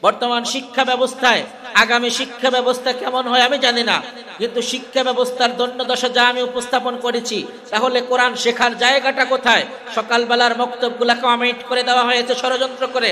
বর্তমান শিক্ষা ব্যবস্থায় আগামী শিক্ষা ব্যবস্থা কেমন হয় আমি জানি না, কিন্তু শিক্ষা ব্যবস্থার দণ্ডদশা যা আমি উপস্থাপন করেছি, তাহলে কোরআন শেখার জায়গাটা কোথায়? সকালবেলার বক্তব্যগুলো কমেন্ট করে দেওয়া হয়েছে ষড়যন্ত্র করে।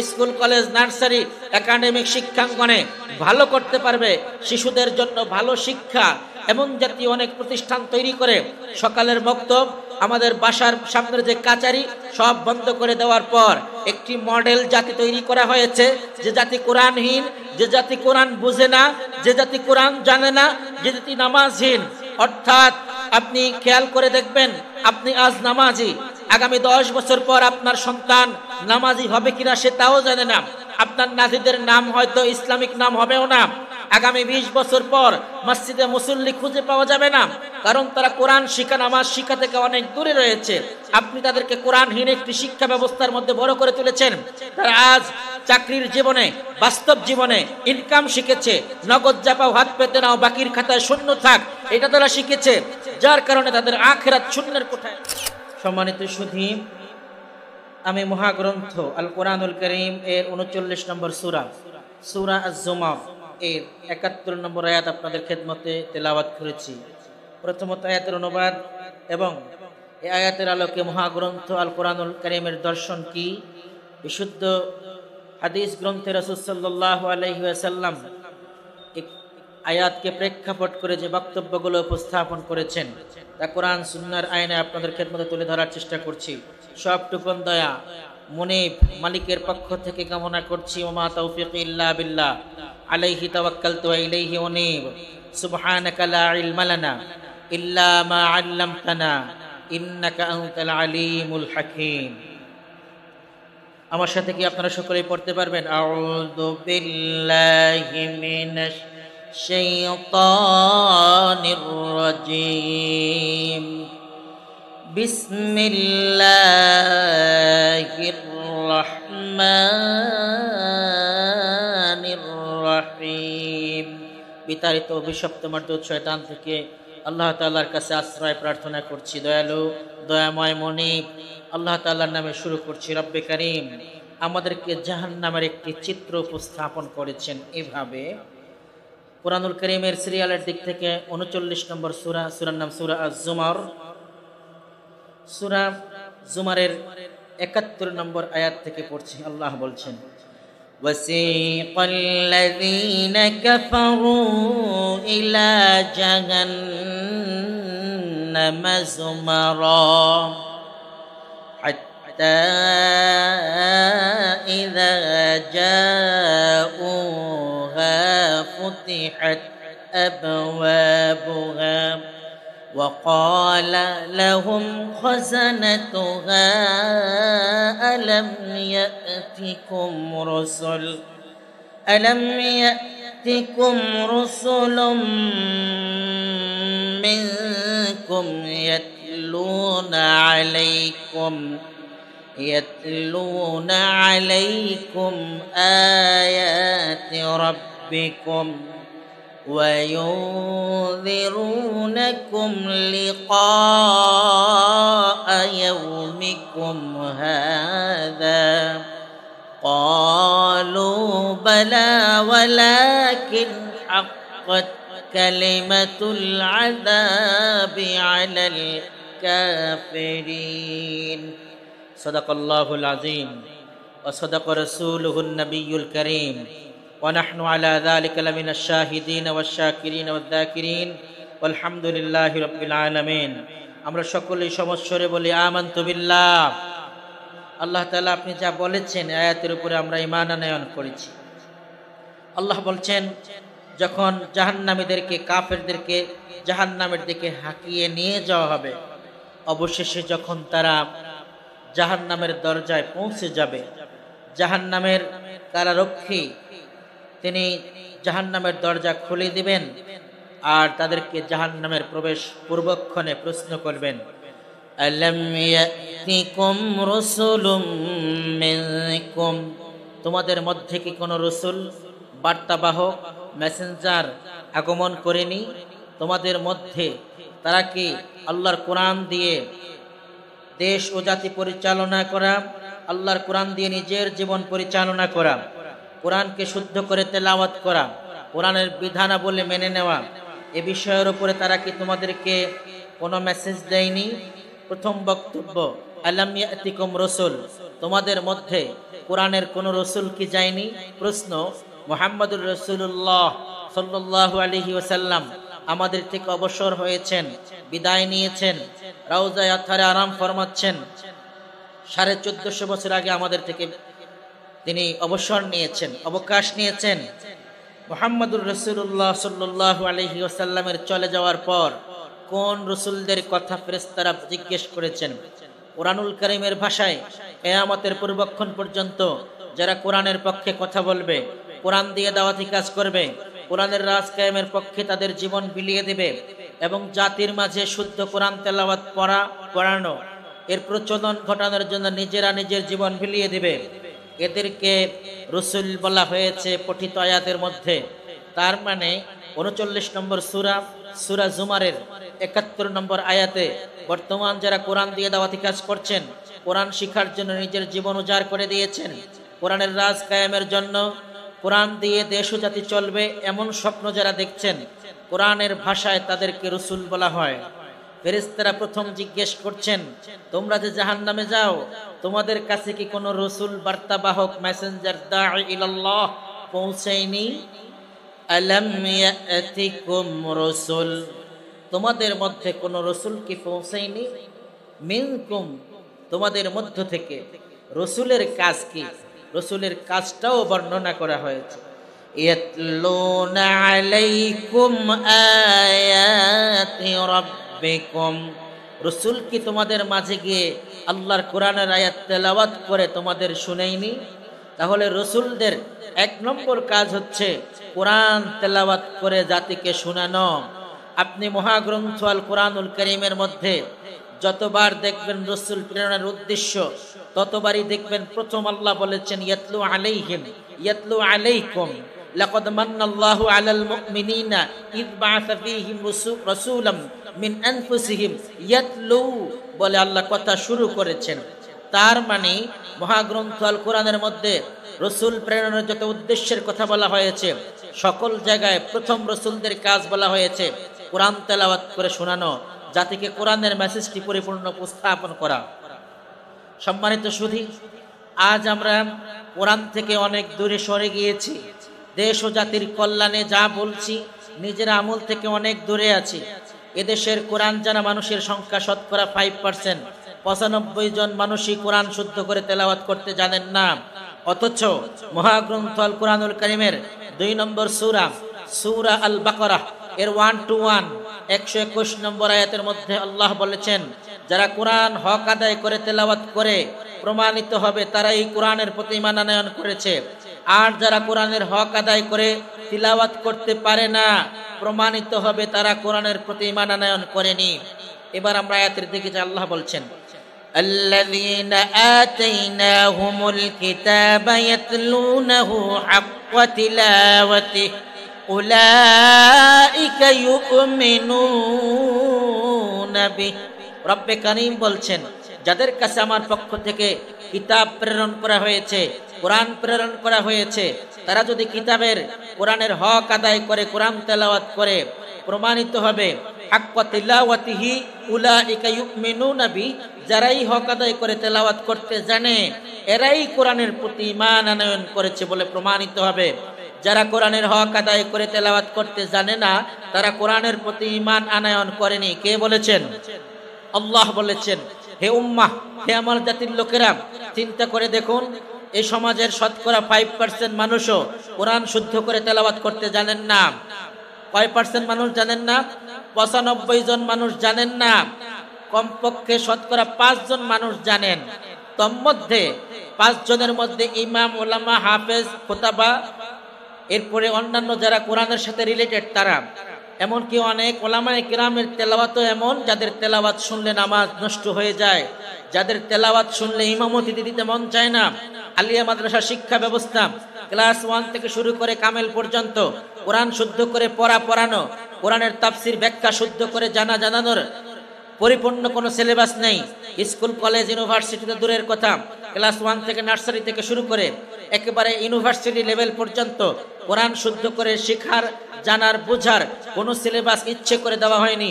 স্কুল, কলেজ, নার্সারি, একাডেমিক শিক্ষাঙ্গনে ভালো করতে পারবে, শিশুদের জন্য ভালো শিক্ষা এমন জাতীয় অনেক প্রতিষ্ঠান তৈরি করে সকালের বক্তব্য আমাদের বাসার সামনের যে কাচারি সব বন্ধ করে দেওয়ার পর একটি মডেল জাতি তৈরি করা হয়েছে, যে জাতি কোরআনহীন, যে জাতি কোরআন বুঝে না, যে জাতি কোরআন জানে না, যে জাতি নামাজহীন। অর্থাৎ আপনি খেয়াল করে দেখবেন, আপনি আজ নামাজি, আগামী 10 বছর পর আপনার সন্তান নামাজি হবে কিনা সে তাও জানে না। আপনার নাতিদের নাম হয়তো ইসলামিক নাম হবেও না। আগামী 20 বছর পর মসজিদে মুসল্লি খুঁজে পাওয়া যাবে না, কারণ তারা কোরআন শিক্ষা, নামাজ শিক্ষা থেকে অনেক দূরে রয়েছে। আপনি তাদেরকে কোরআনহীন একটি শিক্ষা ব্যবস্থার মধ্যে বড় করে তুলেছেন। তারা আজ চাকরির জীবনে, বাস্তব জীবনে ইনকাম শিখেছে, নগদ জাপাও হাত পেতে নাও, বাকির খাতায় শূন্য থাক, এটা তারা শিখেছে, যার কারণে তাদের আখিরাত শূন্যের কোঠায়। সম্মানিত সুধী, আমি মহাগ্রন্থ আল কোরআনুল কারীম এর 39 নম্বর সূরা, সূরা আজ-জুমার এর 71 নম্বর আয়াত আপনাদের খেদমতে তেলাওয়াত করেছি। প্রথমত আয়াতের অনুবাদ এবং এই আয়াতের আলোকে মহাগ্রন্থ আল কোরআনুল কারীমের দর্শন কি, বিশুদ্ধ হাদিস গ্রন্থে রাসূল সাল্লাল্লাহু আলাইহি ওয়াসাল্লাম আয়াতকে প্রেক্ষাপট করে যে বক্তব্যগুলো উপস্থাপন করেছেন তা কোরআন সুন্নাহর আইনে আপনাদের খেদমতে তুলে ধরার চেষ্টা করছি। সবটুকুন দয়া মুনিব মালিকের পক্ষ থেকে কামনা করছি। ওমা তাওফীকি ইল্লা বিল্লাহ, আলাইহি তাওয়াক্কালতু ওয়া ইলাইহি উনীব। সুবহানাকা লা ইলমা লানা ইল্লা মা আল্লামতানা ইন্নাকা আনতাল আলিমুল হাকীম। আমার সাথে কি আপনারা সকলেই পড়তে পারবেন? আউযু বিল্লাহি মিনাশ শাইতানির রাজীম। বিসমিল্লাহির রহমানির রহিম। বিতাড়িত অভিশপ্ত মর্দুদ শয়তান থেকে আল্লাহ তাআলার কাছে আশ্রয় প্রার্থনা করছি। দয়ালু দয়াময় মুনিব আল্লাহ তাআলার নামে শুরু করছি। রব্বে কারীম আমাদেরকে জাহান্নামের একটি চিত্র উপস্থাপন করেছেন এভাবে। কোরআনুল কারীমের সিরিয়ালের দিক থেকে 39 নম্বর সূরা, সূরার নাম সূরা আজ-জুমার। সূরা জুমারের 71 নম্বর আয়াত থেকে পড়ছি। আল্লাহ বলছেন, ওয়াসিকাল্লাযীনা কাফারু ইলা জাহান্নামা যুমারা হাত্তা ইযা জাউহা ফুতিহাত আবওয়াবুহা وقال لهم خزنتها ألم يأتكم رسل منكم يتلون عليكم آيات ربكم وينذرونكم لقاء يومكم هذا قالوا بلى ولكن حقت كلمة العذاب على الكافرين صدق الله العظيم وصدق رسوله النبي الكريم ونحن على ذلك لمن الشاهدين والشاكرين والذاكرين والحمد لله رب العالمين। আমরা সকলেই সমস্বরে বলি আমানতু বিল্লাহ। আল্লাহ তাআলা আপনি যা বলেছেন আয়াতের উপরে আমরা ঈমান আনয়ন করেছি। আল্লাহ বলছেন, যখন জাহান্নামীদেরকে, কাফেরদেরকে জাহান্নামের দিকে হাঁকিয়ে নিয়ে যাওয়া হবে, অবশেষে যখন তারা জাহান্নামের দরজায় পৌঁছে যাবে, জাহান্নামের কারারক্ষী তিনি জাহান্নামের দরজা খুলে দিবেন আর তাদেরকে জাহান্নামের প্রবেশ পূর্বক্ষণে প্রশ্ন করবেন, আলাম ইয়াতিকুম রাসূলুম মিনকুম, তোমাদের মধ্যে কি কোনো রাসূল, বার্তাবাহক, মেসেঞ্জার আগমন করেনি? তোমাদের মধ্যে তারা কি আল্লাহর কোরআন দিয়ে দেশ ও জাতি পরিচালনা করা, আল্লাহর কোরআন দিয়ে নিজের জীবন পরিচালনা করা, কোরআনকে শুদ্ধ করে তেলাওয়াত করা, কোরআনের বিধানাবলী মেনে নেওয়া, এ বিষয়ের উপরে তারা কি তোমাদেরকে কোনো মেসেজ দেয়নি? প্রথম বক্তব্য, আলাম ইয়াতিকুম রাসূল, তোমাদের মধ্যে কোরআনের কোন রসুল কি যায়নি? প্রশ্ন, মুহাম্মদুর রাসূলুল্লাহ সাল্লাল্লাহু আলাইহি ওয়াসাল্লাম আমাদের থেকে অবসর হয়েছেন, বিদায় নিয়েছেন, রাউজায়ে আতহারে আরাম ফরমাচ্ছেন। 1450 বছর আগে আমাদের থেকে তিনি অবসর নিয়েছেন, অবকাশ নিয়েছেন। মুহাম্মদুর রাসূলুল্লাহ সাল্লাল্লাহু আলাইহি ওয়াসাল্লামের চলে যাওয়ার পর কোন রসুলদের কথা ফেরেশতারা জিজ্ঞেস করেছেন? কোরআনুল কারীমের ভাষায় কিয়ামতের পূর্বক্ষণ পর্যন্ত যারা কোরআনের পক্ষে কথা বলবে, কোরআন দিয়ে দাওয়াতি কাজ করবে, কোরআনের রাজ কায়েমের পক্ষে তাদের জীবন বিলিয়ে দেবে এবং জাতির মাঝে শুদ্ধ কোরআন তেলাওয়াত পড়ানো, এর প্রচলন ঘটানোর জন্য নিজেরা নিজের জীবন বিলিয়ে দেবে, এদেরকে রসুল বলা হয়েছে পঠিত আয়াতের মধ্যে। তার মানে 39 নম্বর সূরা জুমারের 71 নম্বর আয়াতে বর্তমান যারা কোরআন দিয়ে দাওয়াতি কাজ করছেন, কোরআন শিখার জন্য নিজের জীবন উজাড় করে দিয়েছেন, কোরআনের রাজ কায়েমের জন্য কোরআন দিয়ে দেশ ও জাতি চলবে এমন স্বপ্ন যারা দেখছেন, কোরআনের ভাষায় তাদেরকে রসুল বলা হয়। ফেরেশতারা প্রথম জিজ্ঞেস করছেন, তোমরা যে জাহান্নামে যাও, তোমাদের কাছে কি কোনো রসুল, বার্তাবাহক, মেসেঞ্জার, দাঈ ইলাল্লাহ পৌঁছায়নি? আলাম ইয়াতিকুম রাসূল, তোমাদের মধ্যে কোনো রসুল কি পৌঁছায়নি? মিনকুম, তোমাদের মধ্য থেকে। রসুলের কাজ কি? রসুলের কাজটাও বর্ণনা করা হয়েছে। ইয়াতলুনা আলাইকুম আয়াতি রাব্বিকুম, রসুল কি তোমাদের মাঝে গিয়ে আল্লাহর কোরআনের আয়াত তেলাওয়াত করে তোমাদের শুনায়নি? তাহলে রসুলদের 1 নম্বর কাজ হচ্ছে কোরআন তেলাওয়াত করে জাতিকে শোনানো। আপনি মহাগ্রন্থ আল কোরআনুল কারীমের মধ্যে যতবার দেখবেন রসুল প্রেরণের উদ্দেশ্য, ততবারই দেখবেন প্রথম আল্লাহ বলেছেন ইয়াতলু আলাইহিম, ইয়াতলু আলাইকুম, লাকাদ মান্নাল্লাহু আলাল মুমিনিনা ইয বাআসা ফীহিম রাসূলাম মিন আনফুসিহিম ইয়াতলু বলে আল্লাহ কথা শুরু করেছেন। তার মানে মহাগ্রন্থ আল কোরআনের মধ্যে রসুল প্রেরণের যত উদ্দেশ্যের কথা বলা হয়েছে, সকল জায়গায় প্রথম রসুলদের কাজ বলা হয়েছে কোরআন তেলাওয়াত করে শোনানো, জাতিকে কোরআনের মেসেজটি পরিপূর্ণ উপস্থাপন করা। সম্মানিত সুধী, আজ আমরা কোরআন থেকে অনেক দূরে সরে গিয়েছি, দেশ ও জাতির কল্যাণে যা বলছি নিজের আমল থেকে অনেক দূরে আছি। এদেশের কোরআন জানা মানুষের সংখ্যা শতকরা 5%, 95 জন মানুষই কোরআন শুদ্ধ করে তেলাওয়াত করতে জানেন না। অথচ মহাগ্রন্থ আল কোরআনুল কারীমের 2 নম্বর সূরা আল বাকারাহ এর 1-1 121 নম্বর আয়াতের মধ্যে আল্লাহ বলেছেন, যারা কোরআন হক আদায় করে তেলাওয়াত করে প্রমাণিত হবে তারাই কোরআনের প্রতি ঈমান আনয়ন করেছে, আর যারা কোরআনের হক আদায় করে তিলাওয়াত করতে পারে না প্রমাণিত হবে তারা কোরআনের প্রতি ঈমান আনয়ন করেনি। এবার আমরা আয়াতের দিকে যে আল্লাহ বলছেন, আল্লাযীনা আতাইনাহুমুল কিতাবা ইয়াতলুনাহু হাক্কা তিলাওয়াতিহি উলাইকা ইউমিনুনা বিহি। রব্বে কারীম বলছেন, যাদের কাছে আমার পক্ষ থেকে কিতাব প্রেরণ করা হয়েছে, কোরআন প্রেরণ করা হয়েছে, তারা যদি কিতাবের কোরআনের হক আদায় করে কোরআন তেলাওয়াত করে প্রমাণিত হবে হাক্কা তিলাওয়াতিহি উলাইকা ইউমিনুনা বিহি, যারাই হক আদায় করে তেলাওয়াত করতে জানে এরাই কোরআনের প্রতি ঈমান আনয়ন করেছে বলে প্রমাণিত হবে। যারা কোরআনের হক আদায় করে তেলাওয়াত করতে জানে না তারা কোরআনের প্রতি ঈমান আনয়ন করেনি। কে বলেছেন? আল্লাহ বলেছেন, হে উম্মাহ, হে আমার জাতির লোকেরা, চিন্তা করে দেখুন, এই সমাজের শতকরা 5% মানুষও কোরআন শুদ্ধ করে তেলাওয়াত করতে জানেন না। কয় পার্সেন্ট মানুষ জানেন না? 95 জন মানুষ জানেন না। কমপক্ষে শতকরা 5 জন মানুষ জানেন। তন্মধ্যে 5 জনের মধ্যে ইমাম, ওলামা, হাফেজ, খোতাবা, এরপরে অন্যান্য যারা কোরআনের সাথে রিলেটেড তারা, এমনকি অনেক ওলামায়ে কিরামের তেলাওয়াতও এমন যাদের তেলাওয়াত শুনলে নামাজ নষ্ট হয়ে যায়, যাদের তেলাওয়াত শুনলে ইমামতি দিতে মন চায় না। আলিয়া মাদ্রাসা শিক্ষা ব্যবস্থা ক্লাস 1 থেকে শুরু করে কামেল পর্যন্ত কোরআন শুদ্ধ করে পড়ানো, কোরআনের তাফসির ব্যাখ্যা শুদ্ধ করে জানানোর পরিপূর্ণ কোনো সিলেবাস নেই। স্কুল কলেজ ইউনিভার্সিটিতে দূরের কথা, ক্লাস 1 থেকে নার্সারি থেকে শুরু করে একেবারে ইউনিভার্সিটি লেভেল পর্যন্ত কোরআন শুদ্ধ করে শেখার, জানার, বোঝার কোনো সিলেবাস ইচ্ছে করে দেওয়া হয়নি।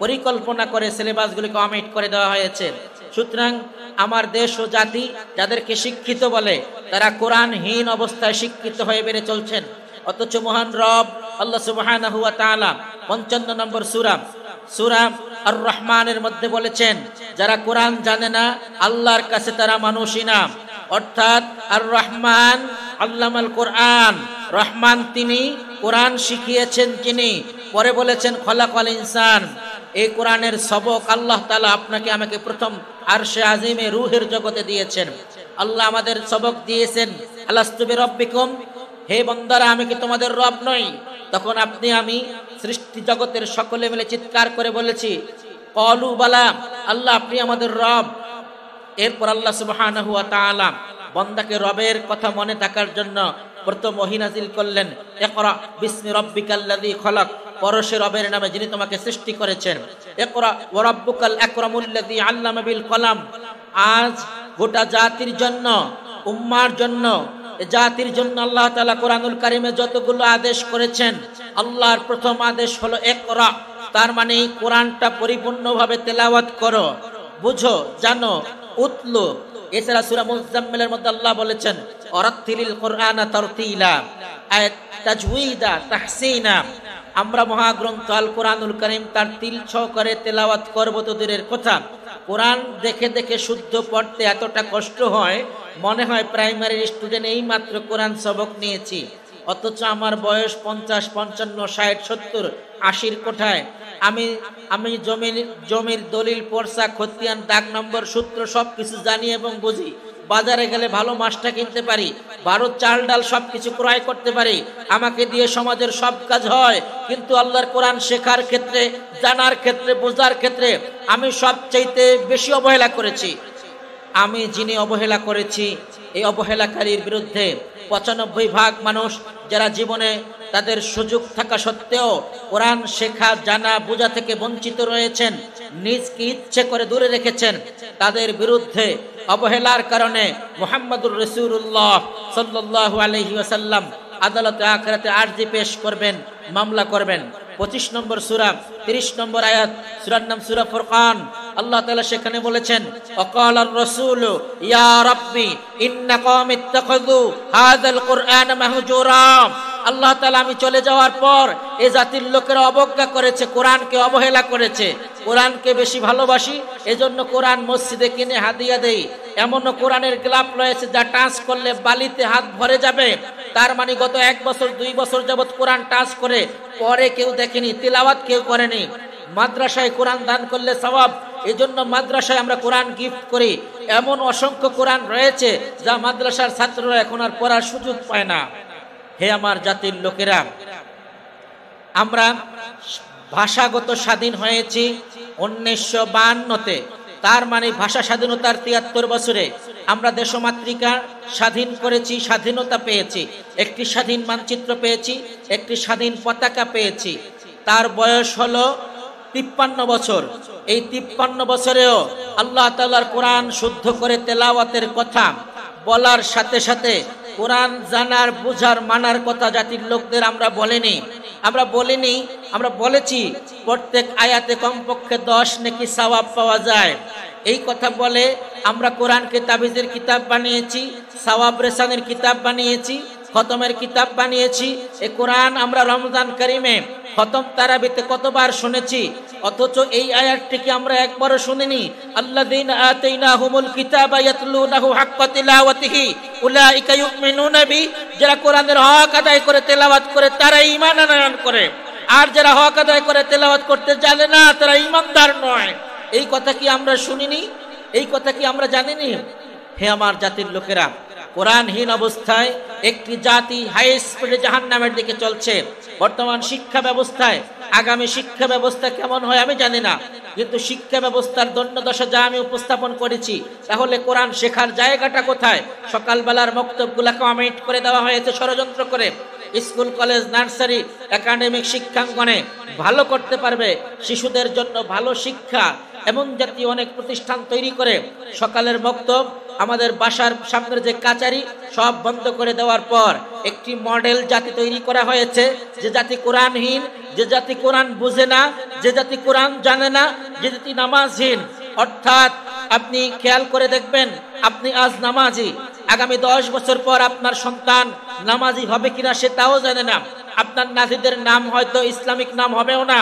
পরিকল্পনা করে সিলেবাসগুলিকে অমিট করে দেওয়া হয়েছে। সুতরাং আমার দেশ ও জাতি যাদেরকে শিক্ষিত বলে, তারা কোরআনহীন অবস্থায় শিক্ষিত হয়ে বেড়ে চলছেন। অথচ মহান রব আল্লাহ সুবহানাহু ওয়া তাআলা 55 নম্বর সূরা আর রহমানের মধ্যে বলেছেন, যারা কোরআন জানে না আল্লাহর কাছে তারা মানুষই না। অর্থাৎ আর রহমান আল্লামাল কোরআন, রহমান তিনি, কোরআন শিখিয়েছেন যিনি। পরে বলেছেন খলাকাল ইনসান। এই কোরআনের সবক আল্লাহ তাআলা আপনাকে আমাকে প্রথম আরশে আজিমে রূহের জগতে দিয়েছেন। আল্লাহ আমাদের সবক দিয়েছেন, আলাস্তু বিরাব্বিকুম, হে বান্দারা আমি কি তোমাদের রব নই? তখন আপনি আমি সৃষ্টি জগতের সকলে মিলে চিৎকার করে বলেছি ক্বালু বালা, আল্লাহ আপনি আমাদের রব। এরপর আল্লাহ সুবহানাহু ওয়া তাআলা বান্দাকে রবের কথা মনে থাকার জন্য প্রথম ওহী নাযিল করলেন, ইকরা বিসমি রাব্বিকাল্লাযী খলাক, পরশে রবের নামে যিনি তোমাকে সৃষ্টি করেছেন। ইকরা ওয়া রাব্বুকাল আকরামুল্লাযী আল্লামা বিল কলাম। আজ গোটা জাতির জন্য, উম্মার জন্য, জাতির জন্য আল্লাহ তাআলা কোরআনুল কারীমে যতগুলো আদেশ করেছেন, আল্লাহর প্রথম আদেশ হলো ইকরা। তার মানে কোরআনটা পরিপূর্ণভাবে তেলাওয়াত করো, বুঝো, জানো, উতলু। এছাড়া সূরা মুজাম্মিলের মধ্যে আল্লাহ বলেছেন ওয়ারাত্তিলিল কুরআনা তারতিলা, তাজউইদা, তাহসিনা। আমরা মহাগ্রন্থ আল কোরআনুল কারীম তার তিল সহকারে তেলাওয়াত করব তো দূরের কথা, কোরআন দেখে দেখে শুদ্ধ পড়তে এতটা কষ্ট হয়, মনে হয় প্রাইমারির স্টুডেন্ট এই মাত্র কোরআন সবক নিয়েছি। অথচ আমার বয়স 50, 55, 60, 70, 80 কোঠায়। আমি জমির দলিল, পর্চা, খতিয়ান, দাগ নম্বর, সূত্র সবকিছু জানি এবং বুঝি। বাজারে গেলে ভালো মাছটা কিনতে পারি, ভালো চাল ডাল সবকিছু ক্রয় করতে পারি। আমাকে দিয়ে সমাজের সব কাজ হয়, কিন্তু আল্লাহর কোরআন শেখার ক্ষেত্রে, জানার ক্ষেত্রে, বোঝার ক্ষেত্রে আমি সবচাইতে বেশি অবহেলা করেছি। আমি যিনি অবহেলা করেছি, এই অবহেলাকারীর বিরুদ্ধে 95% মানুষ যারা জীবনে তাদের সুযোগ থাকা সত্ত্বেও কোরআন শেখা, জানা, বোঝা থেকে বঞ্চিত রয়েছেন, নিজকে ইচ্ছে করে দূরে রেখেছেন, তাদের বিরুদ্ধে অবহেলার কারণে মুহাম্মদুর রাসূলুল্লাহ সাল্লাল্লাহু আলাইহি ওয়াসাল্লাম আদালতে আখিরাতে আরজি পেশ করবেন, মামলা করবেন। 25 নম্বর সূরা 30 নম্বর আয়াত, সূরার নাম সূরা ফুরকান। আল্লাহ তাআলা সেখানে বলেছেন ওয়াকালার রাসূলু ইয়া রাব্বি ইন্না কওমি ইত্তাখাযু হাযাল কুরআন মাহজুরা। আল্লাহ তাআলা আমি চলে যাওয়ার পর এই জাতির লোকেরা অবজ্ঞা করেছে, কোরআনকে অবহেলা করেছে। কোরআনকে বেশি ভালোবাসি, এজন্য কোরআন মসজিদে কিনে হাদিয়া দেই। এমনও কোরআনের গ্লাভ রয়েছে যা টাচ করলে বালিতে হাত ভরে যাবে। তার মানে গত 1 বছর 2 বছর যাবত কোরআন টাচ করে পরে কেউ দেখেনি, তিলাওয়াত কেউ করেনি। মাদ্রাসায় কোরআন দান করলে সওয়াব, এজন্য মাদ্রাসায় আমরা কোরআন গিফট করি। এমন অসংখ্য কোরআন রয়েছে যা মাদ্রাসার ছাত্ররা এখন আর পড়ার সুযোগ পায় না। হে আমার জাতির লোকেরা, আমরা ভাষাগত স্বাধীন হয়েছি 1952-তে। তার মানে ভাষা স্বাধীনতার 73 বছরে আমরা দেশমাতৃকা স্বাধীন করেছি, স্বাধীনতা পেয়েছি, একটি স্বাধীন মানচিত্র পেয়েছি, একটি স্বাধীন পতাকা পেয়েছি। তার বয়স হলো 53 বছর। এই 53 বছরেও আল্লাহ তাআলার কোরআন শুদ্ধ করে তেলাওয়াতের কথা বলার সাথে সাথে কোরআন জানার, বুঝার, মানার কথা জাতির লোকদের আমরা বলিনি। আমরা বলেছি প্রত্যেক আয়াতে কমপক্ষে 10 নেকি সওয়াব পাওয়া যায়। এই কথা বলে আমরা কোরআনকে তাবিজের কিতাব বানিয়েছি, সওয়াব রেসানের কিতাব বানিয়েছি, খতমের কিতাব বানিয়েছি। এই কোরআন আমরা রমজান কারিমে খতম তারাবিতে কতবার শুনেছি, অথচ এই আয়াতটিকে আমরা একবারও শুনিনি। আল্লাযীনা আতাইনাহুমুল কিতাবা ইয়াতলুনাহু হাক্কা তিলাওয়াতিহি উলাইকা ইউমিনুনা বি। যারা কোরআনের হক আদায় করে তেলাওয়াত করে তারা ঈমান আনয়ন করে, আর যারা হক আদায় করে তেলাওয়াত করতে জানে না তারা ঈমানদার নয়। এই কথা কি আমরা শুনিনি? এই কথা কি আমরা জানিনি? হে আমার জাতির লোকেরা, কোরআনহীন অবস্থায় একটি জাতি হাই স্পিডে জাহান্নামের দিকে চলছে। বর্তমান শিক্ষা ব্যবস্থায়, আগামী শিক্ষা ব্যবস্থা কেমন হয় আমি জানি না, কিন্তু শিক্ষা ব্যবস্থার দণ্ডদশা যা আমি উপস্থাপন করেছি, তাহলে কোরআন শেখার জায়গাটা কোথায়? সকালবেলার বক্তব্যগুলোকে অমিট করে দেওয়া হয়েছে ষড়যন্ত্র করে। স্কুল কলেজ নার্সারি একাডেমিক শিক্ষাঙ্গনে ভালো করতে পারবে, শিশুদের জন্য ভালো শিক্ষা এমন জাতীয় অনেক প্রতিষ্ঠান তৈরি করে সকালের মক্তব আমাদের বাসার সামনের যে কাচারি সব বন্ধ করে দেওয়ার পর একটি মডেল জাতি তৈরি করা হয়েছে, যে জাতি কোরআনহীন, যে জাতি কোরআন বুঝে না, যে জাতি কোরআন জানে না, যে জাতি নামাজহীন। অর্থাৎ আপনি খেয়াল করে দেখবেন, আপনি আজ নামাজি, আগামী 10 বছর পর আপনার সন্তান নামাজি হবে কিনা সে তাও জানে না। আপনার নাতিদের নাম হয়তো ইসলামিক নাম হবেও না।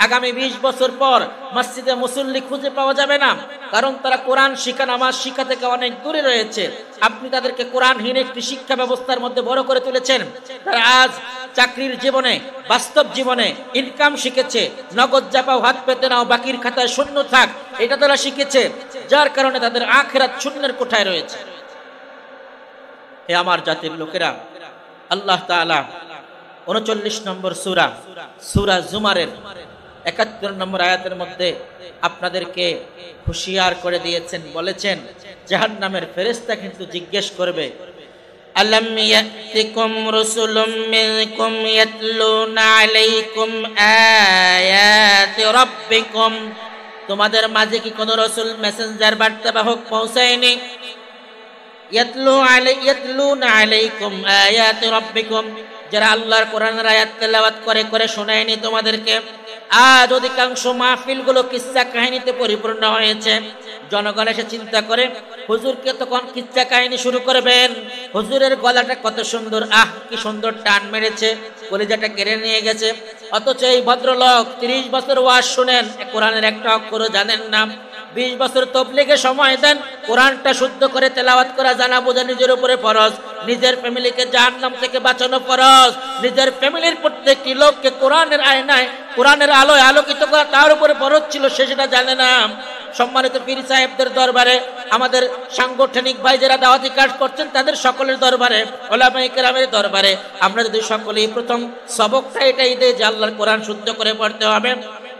আগামী 20 বছর পর মসজিদে মুসল্লি খুঁজে পাওয়া যাবে না, কারণ তারা কোরআন শিক্ষা নামাজ শিক্ষা থেকে অনেক দূরে রয়েছে। আপনি তাদেরকে কোরআনহীন একটি শিক্ষা ব্যবস্থার মধ্যে বড় করে তুলেছেন। তারা আজ চাকরির জীবনে, বাস্তব জীবনে ইনকাম শিখেছে, নগদ জাপাও হাত পেতে নাও বাকির খাতায় শূন্য থাক, এটা তারা শিখেছে, যার কারণে তাদের আখিরাত শূন্যের কোঠায় রয়েছে। হে আমার জাতির লোকেরা, আল্লাহ তাআলা 39 নম্বর সূরা, সূরা জুমারের 71 নম্বর আয়াতের মধ্যে আপনাদেরকে হুঁশিয়ার করে দিয়েছেন, বলেছেন জাহান্নামের ফেরেশতা কিন্তু জিজ্ঞেস করবে, আলাম ইয়াতিকুম রাসূলুম মিনকুম ইয়াতলুনা আলাইকুম আয়াতি রাব্বিকুম, তোমাদের মাঝে কি কোন রাসূল মেসেঞ্জার বার্তাবাহক পৌঁছায়নি? ইয়াতলুনা আলাইকুম আয়াতি রাব্বিকুম, যারা আল্লাহর কোরআনের আয়াত তেলাওয়াত করে করে শোনায়নি তোমাদেরকে। আজ অধিকাংশ মাহফিলগুলো কিচ্ছা কাহিনীতে পরিপূর্ণ হয়েছে। জনগণ এসে চিন্তা করে হুজুরকে তখন কিচ্ছা কাহিনী শুরু করবেন, হুজুরের গলাটা কত সুন্দর, আহ কি সুন্দর টান মেরেছে, কলিজাটা কেড়ে নিয়ে গেছে। অথচ এই ভদ্রলোক 30 বছর ওয়াজ শুনেন, কোরআনের একটা অক্ষরও জানেন না। 20 বছর তাবলীগে সময় দেন, কোরআনটা শুদ্ধ করে তেলাওয়াত করা জানা বোঝা নিজের উপরে ফরজ, নিজের ফ্যামিলিকে জাহান্নাম থেকে বাঁচানো ফরজ, নিজের ফ্যামিলির প্রত্যেকটি লোককে কোরআনের আয়নায় কোরআনের আলোয় আলোকিত করা তার উপরে ফরজ ছিল, সে সেটা জানে না। সম্মানিত পীর সাহেবদের দরবারে, আমাদের সাংগঠনিক ভাই যারা দাওয়াতি কাজ করছেন তাদের সকলের দরবারে, উলামায়ে কেরামের দরবারে আমরা যদি সকলেই প্রথম সবকটা এটাই দেই যে আল্লাহর কোরআন শুদ্ধ করে পড়তে হবে।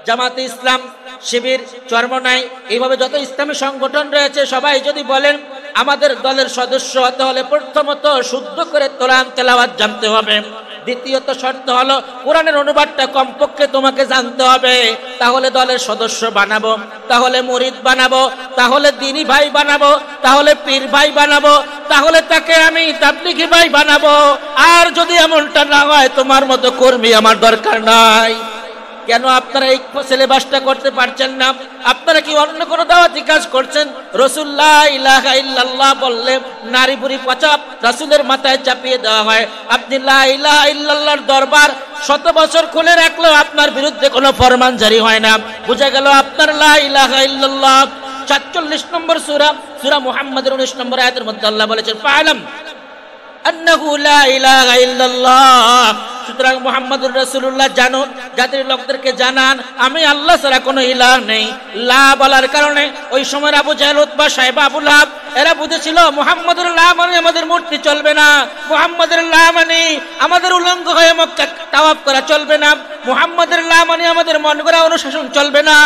জামাতে ইসলাম, শিবির, চরমনাই, এইভাবে যত ইসলামী সংগঠন রয়েছে সবাই যদি বলেন আমাদের দলের সদস্য হতে হলে প্রথমত শুদ্ধ করে কোরআন তেলাওয়াত জানতে হবে, দ্বিতীয়ত শর্ত হলো কোরআনের অনুবাদটা কমপক্ষে তোমাকে জানতে হবে, তাহলে দলের সদস্য বানাবো, তাহলে মুরিদ বানাবো, তাহলে দ্বীনি ভাই বানাবো, তাহলে পীর ভাই বানাবো, তাহলে তাকে আমি তাবলীগী ভাই বানাবো। আর যদি এমনটা না হয় তোমার মতো কর্মী আমার দরকার নাই। কেন আপনারা এই সিলেবাসটা করতে পারছেন না? আপনারা কি অন্য কোনো দাওয়াতি কাজ করছেন? রাসূলুল্লাহ ইলাহা ইল্লাল্লাহ বললে নারী বুড়ি পচা রাসূলের মাথায় চাপিয়ে দেওয়া হয়। আপনি লা ইলাহা ইল্লাল্লাহর দরবার 100 বছর খুলে রাখলেও আপনার বিরুদ্ধে কোনো ফরমান জারি হয় না। বুঝা গেল আপনার লা ইলাহা ইল্লাল্লাহ। ৪৪ নম্বর সূরা, সূরা মুহাম্মদের 19 নম্বর আয়াতের মধ্যে আল্লাহ বলেছেন ফাআলাম আন্নাহু লা ইলাহা ইল্লাল্লাহ, সুতরাং মুহাম্মদুর রাসূলুল্লাহ জানো, জাতির লোকদেরকে জানান আমি আল্লাহ ছাড়া কোনো ইলাহ নেই। লা বলার কারণে ওই সময় আবু জাহেল, উতবা, সাইবা, আবু লাহাব এরা বুঝেছিল মুহাম্মদুর লা মানে আমাদের মূর্তি চলবে না, মুহাম্মদুর লা মানে আমাদের উলঙ্গ হয়ে মক্কা তাওয়াফ করা চলবে না, মুহাম্মদুর লা মানে আমাদের মন গড়া অনুশাসন চলবে না,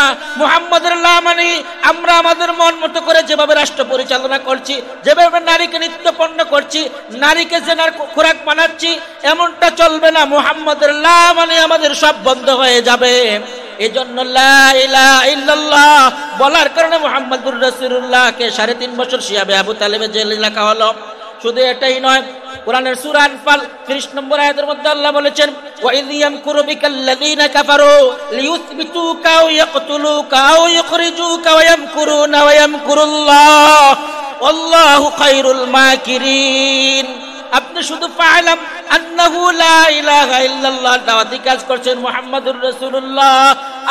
মুহাম্মদুর লা মানে আমরা আমাদের মন মতো করে যেভাবে রাষ্ট্র পরিচালনা করছি, যেভাবে নারীকে নিত্যপণ্য করছি, নারীকে জেনার খোরাক বানাচ্ছি, এমনটা চলবে না। মুহাম্মদুর লা মানে আমাদের সব বন্ধ হয়ে যাবে। এজন্য লা ইলাহা ইল্লাল্লাহ বলার কারণে মুহাম্মদুর রাসূলুল্লাহকে 3.5 বছর শিয়াবে আবু তালেবে জেলে রাখা হলো। শুধু এটাই নয়, কোরআনের সূরা আনফাল 30 নম্বর আয়াতের মধ্যে আল্লাহ বলেছেন ওয়া ইয ইয়ামকুরু বিকাল্লাযীনা কাফারু লিইউসবিতুকা আও ইয়াকতুলুকা আও ইখরিজুকা ওয়া ইয়ামকুরুনা ওয়া ইয়ামকুরুল্লাহ ওয়াল্লাহু খায়রুল মাকিরিন। আপনি শুধু ফাআলাম আন্নাহু লা ইলাহা ইল্লাল্লাহ দাওয়াতি কাজ করছেন মুহাম্মদুর রাসূলুল্লাহ,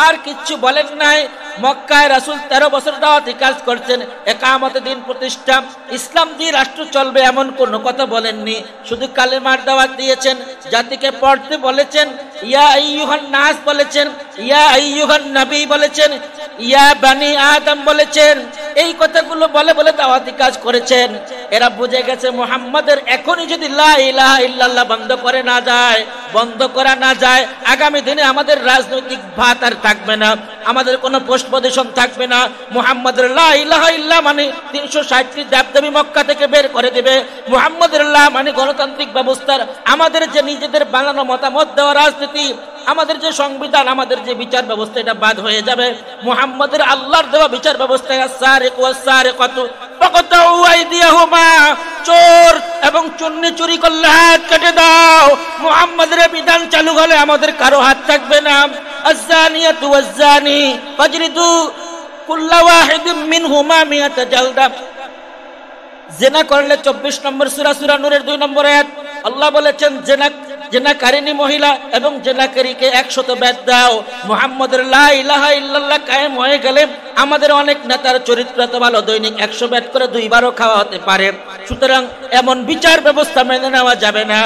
আর কিছু বলেন নাই। মক্কায় রাসূল 13 বছর দাওয়াতি কাজ করছেন, ইকামতে দিন প্রতিষ্ঠা, ইসলাম দিয়ে রাষ্ট্র চলবে এমন কোনো কথা বলেননি। শুধু কালেমার দাওয়াত দিয়েছেন, জাতিকে পড়তে বলেছেন, ইয়া আইয়ুহান নাস বলেছেন, ইয়া আইয়ুহান নবী বলেছেন, ইয়া বানি আদম বলেছেন। এই কথাগুলো বলে বলে দাওয়াতি কাজ করেছেন। এরা বুঝে গেছে মুহাম্মাদের এখনই যদি লা ইলাহা ইল্লাল্লাহ বন্ধ করা না যায় আগামী দিনে আমাদের রাজনৈতিক ভাত আর থাকবে না, আমাদের কোনো পোস্ট পজিশন থাকবে না। মুহাম্মাদের লা ইলাহা ইল্লাল্লাহ মানে 360টি দেবদেবী মক্কা থেকে বের করে দিবে। মুহাম্মাদের লা মানে গণতান্ত্রিক ব্যবস্থার আমাদের যে নিজেদের বানানো মতামত দেওয়া রাজনীতি, আমাদের যে সংবিধান, আমাদের যে বিচার ব্যবস্থা, এটা বাদ হয়ে যাবে। মুহাম্মাদের আল্লাহর দেওয়া বিচার ব্যবস্থায় আস-সারিকু ওয়াস-সারিকাতু ফাকাতাউ আইদিয়াহুমা, চোর এবং চুন্নি চুরি করলে হাত কেটে দাও। মুহাম্মাদের বিধান চালু হলে আমাদের কারো হাত থাকবে না। আজ-জানিয়াতু ওয়াজ-জানি ফাজরিদু কুল্লা ওয়াহিদিম মিনহুমা মিয়াতা জালদা। জিনা করলে 24 নম্বর সূরা নূরের 2 নম্বর আয়াত আল্লাহ বলেছেন জেনাকারিনী মহিলা এবং জেনাকারীকে 100 বেত দাও। মুহাম্মাদের লা ইলাহা ইল্লাল্লাহ কায়েম হয়ে গেলে আমাদের অনেক নেতার চরিত্র তো ভালো, দৈনিক 100 বেত করে 2 বারও খাওয়া হতে পারে। সুতরাং এমন বিচার ব্যবস্থা মেনে নেওয়া যাবে না।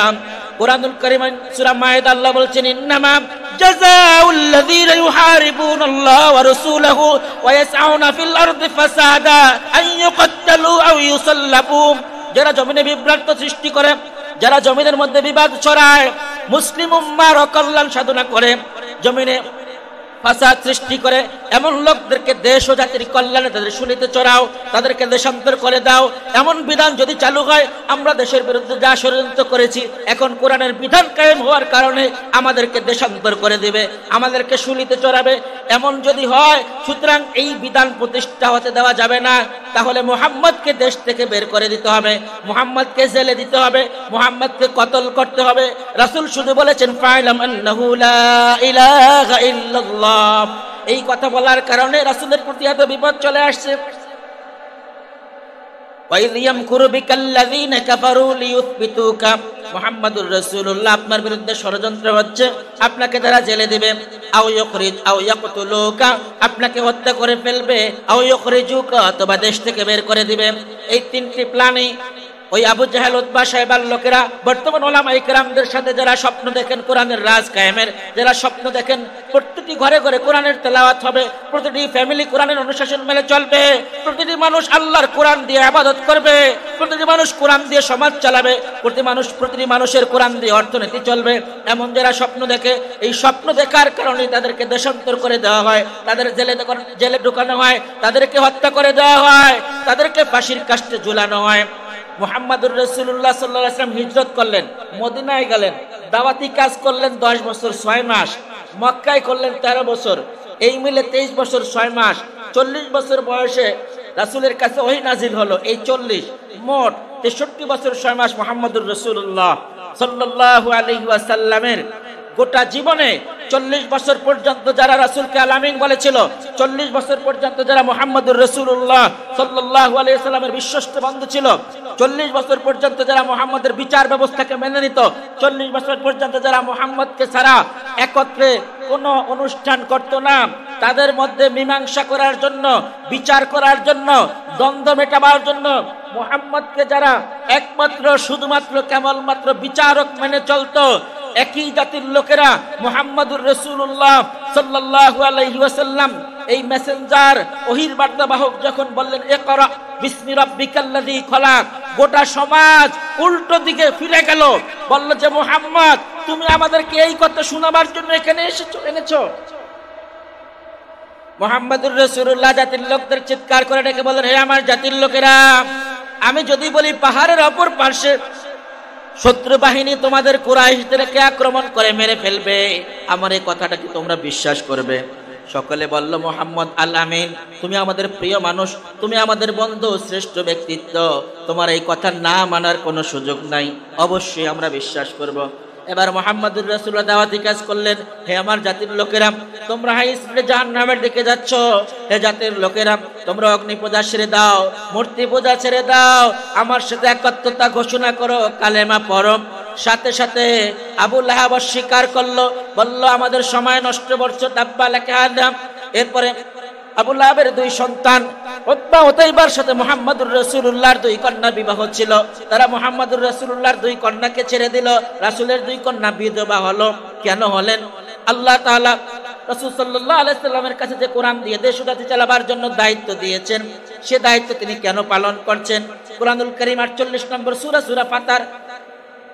কুরআনুল কারীম সূরা মায়েদা আল্লাহ বলছেন ইন্নামা জাযাউল লাযীনা ইউহারিবুনাল্লাহ ওয়া রাসূলাহু ওয়া ইয়াসআউনা ফিল আরদি ফাসাদা আন ইউকাত্তালু আও ইউসাল্লাবু। যারা জমিনে বিভ্রান্ত সৃষ্টি করে, যারা জমিনের মধ্যে বিবাদ ছড়ায়, মুসলিম উম্মাহর অকল্যাণ সাধনা করে, জমিনে ফাসাদ সৃষ্টি করে, এমন লোকদেরকে দেশ ও জাতির কল্যাণে তাদের শুলিতে চড়াও, তাদেরকে দেশান্তর করে দাও। এমন বিধান যদি চালু হয়, আমরা দেশের বিরুদ্ধে যা ষড়যন্ত্র করেছি এখন কোরআনের বিধান কায়েম হওয়ার কারণে আমাদেরকে দেশান্তর করে দেবে, আমাদেরকে শুলিতে চড়াবে, এমন যদি হয়, সুতরাং এই বিধান প্রতিষ্ঠা হতে দেওয়া যাবে না। তাহলে মুহাম্মদকে দেশ থেকে বের করে দিতে হবে, মুহাম্মদকে জেলে দিতে হবে, মুহাম্মদকে কতল করতে হবে। রাসূল শুধু বলেছেন ফা'লাম আন্নাহু লা ইলাহা ইল্লাল্লাহ। এই কথা বলার কারণে রাসূলের প্রতি এত বিপদ চলে আসছে। ওয়াইয ইয়ামকুরু বিকাল্লাযীনা কাফারু লিয়ুথবিতুকা, মুহাম্মাদুর রাসূলুল্লাহ আপনার বিরুদ্ধে ষড়যন্ত্র হচ্ছে, আপনাকে তারা জেলে দিবে, আও ইউখরিজ আও ইয়াকতুলুকা আপনাকে হত্যা করে ফেলবে, আও ইউখরিজুকা অথবা দেশ থেকে বের করে দিবে। এই 3টি প্ল্যানই ওই আবু জাহেল উতবা সাহেবার লোকেরা বর্তমান উলামা ইকরামদের সাথে যারা স্বপ্ন দেখেন কোরআনের রাজ কায়েমের, যারা স্বপ্ন দেখেন প্রতিটি ঘরে ঘরে কোরআনের তেলাওয়াত হবে, প্রতিটি ফ্যামিলি কোরআনের অনুশাসন মেনে চলবে, প্রতিটি মানুষ আল্লাহর কোরআন দিয়ে ইবাদত করবে, প্রতিটি মানুষ কোরআন দিয়ে সমাজ চালাবে, প্রতিটি মানুষের কোরআন দিয়ে অর্থনীতি চলবে, এমন যারা স্বপ্ন দেখে, এই স্বপ্ন দেখার কারণে তাদেরকে দেশান্তর করে দেওয়া হয়, তাদের জেলে ঢুকানো হয়, তাদেরকে হত্যা করে দেওয়া হয়, তাদেরকে ফাঁসির কাস্টে ঝুলানো হয়। মুহাম্মাদুর রাসূলুল্লাহ সাল্লাল্লাহু আলাইহি ওয়াসাল্লাম হিজরত করলেন, মদিনায় গেলেন, দাওয়াতি কাজ করলেন 10 বছর 6 মাস, মক্কায় করলেন 13 বছর, এই মিলে 23 বছর 6 মাস, 40 বছর বয়সে রাসূলের কাছে ওহী নাজিল হলো। এই 40 মোট 63 বছর 6 মাস মুহাম্মাদুর রাসূলুল্লাহ সাল্লাল্লাহু আলাইহি ওয়াসাল্লামের গোটা জীবনে 40 বছর পর্যন্ত যারা রাসূলকে আলামিন বলেছিল, 40 বছর পর্যন্ত যারা মুহাম্মাদুর রাসূলুল্লাহ সাল্লাল্লাহু আলাইহি ওয়াসাল্লামের বিশ্বস্ত বন্ধু ছিল, 40 বছর পর্যন্ত যারা মুহাম্মাদের বিচার ব্যবস্থাকে মেনে নিত, 40 বছর পর্যন্ত যারা মুহাম্মদকে ছাড়া একত্রে কোনো অনুষ্ঠান করত না, তাদের মধ্যে মীমাংসা করার জন্য, বিচার করার জন্য, দ্বন্দ্ব মেটাবার জন্য মুহাম্মদকে যারা একমাত্র শুধুমাত্র কেবলমাত্র বিচারক মেনে চলতো, একই জাতির লোকেরা মুহাম্মাদুর রাসূলুল্লাহ সাল্লাল্লাহু আলাইহি ওয়াসাল্লাম এই মেসেঞ্জার ওহীর বার্তাবাহক যখন বললেন ইকরা বিসমি রাব্বিকাল্লাযী খলাক, গোটা সমাজ উল্টো দিকে ফিরে গেল, বলল যে মুহাম্মদ তুমি আমাদেরকে এই কথা শোনাবার জন্য এখানে এনেছো। মুহাম্মাদুর রাসূলুল্লাহ জাতির লোকদের চিৎকার করে ডেকে বলেন, হে আমার জাতির লোকেরা, আমি যদি বলি পাহাড়ের অপর পার্শ্বে শত্রু বাহিনী তোমাদের কুরাইশদেরকে আক্রমণ করে মেরে ফেলবে, আমার এই কথাটা কি তোমরা বিশ্বাস করবে? সকলে বলল মুহাম্মদ আল আমিন, তুমি আমাদের প্রিয় মানুষ, তুমি আমাদের বন্ধু, শ্রেষ্ঠ ব্যক্তিত্ব, তোমার এই কথা না মানার কোনো সুযোগ নাই, অবশ্যই আমরা বিশ্বাস করব। এবার মুহাম্মাদুর রাসূলুল্লাহ দাওয়াতি কাজ করলেন, হে আমার জাতির লোকেরা, তোমরা হাই স্পিডে জাহান্নামের দিকে যাচ্ছ, হে জাতির লোকেরা তোমরা অগ্নি পূজা ছেড়ে দাও, মূর্তি পূজা ছেড়ে দাও, আমার সাথে একত্রতা ঘোষণা করো, কালেমা পড়ো। সাথে সাথে আবু লাহাব অস্বীকার করলো, বলল আমাদের সময় নষ্ট করছো, তাব্বা লাকা আদাম। এরপরে আবু লাহাবের 2 সন্তান উতবা উতাইবার সাথে মুহাম্মাদুর রাসূলুল্লাহর 2 কন্যা বিবাহ ছিল, তারা মুহাম্মাদুর রাসূলুল্লাহর 2 কন্যাকে ছেড়ে দিল, রাসূলের 2 কন্যা বিধবা হলো। কেন হলেন? আল্লাহ তাআলা রাসূল সাল্লাল্লাহু আলাইহি সাল্লামের কাছে যে কোরআন দিয়ে দেশ জাতি চালাবার জন্য দায়িত্ব দিয়েছেন, সে দায়িত্ব তিনি কেন পালন করছেন? কুরআনুল কারীম 48 নম্বর সূরা ফাতার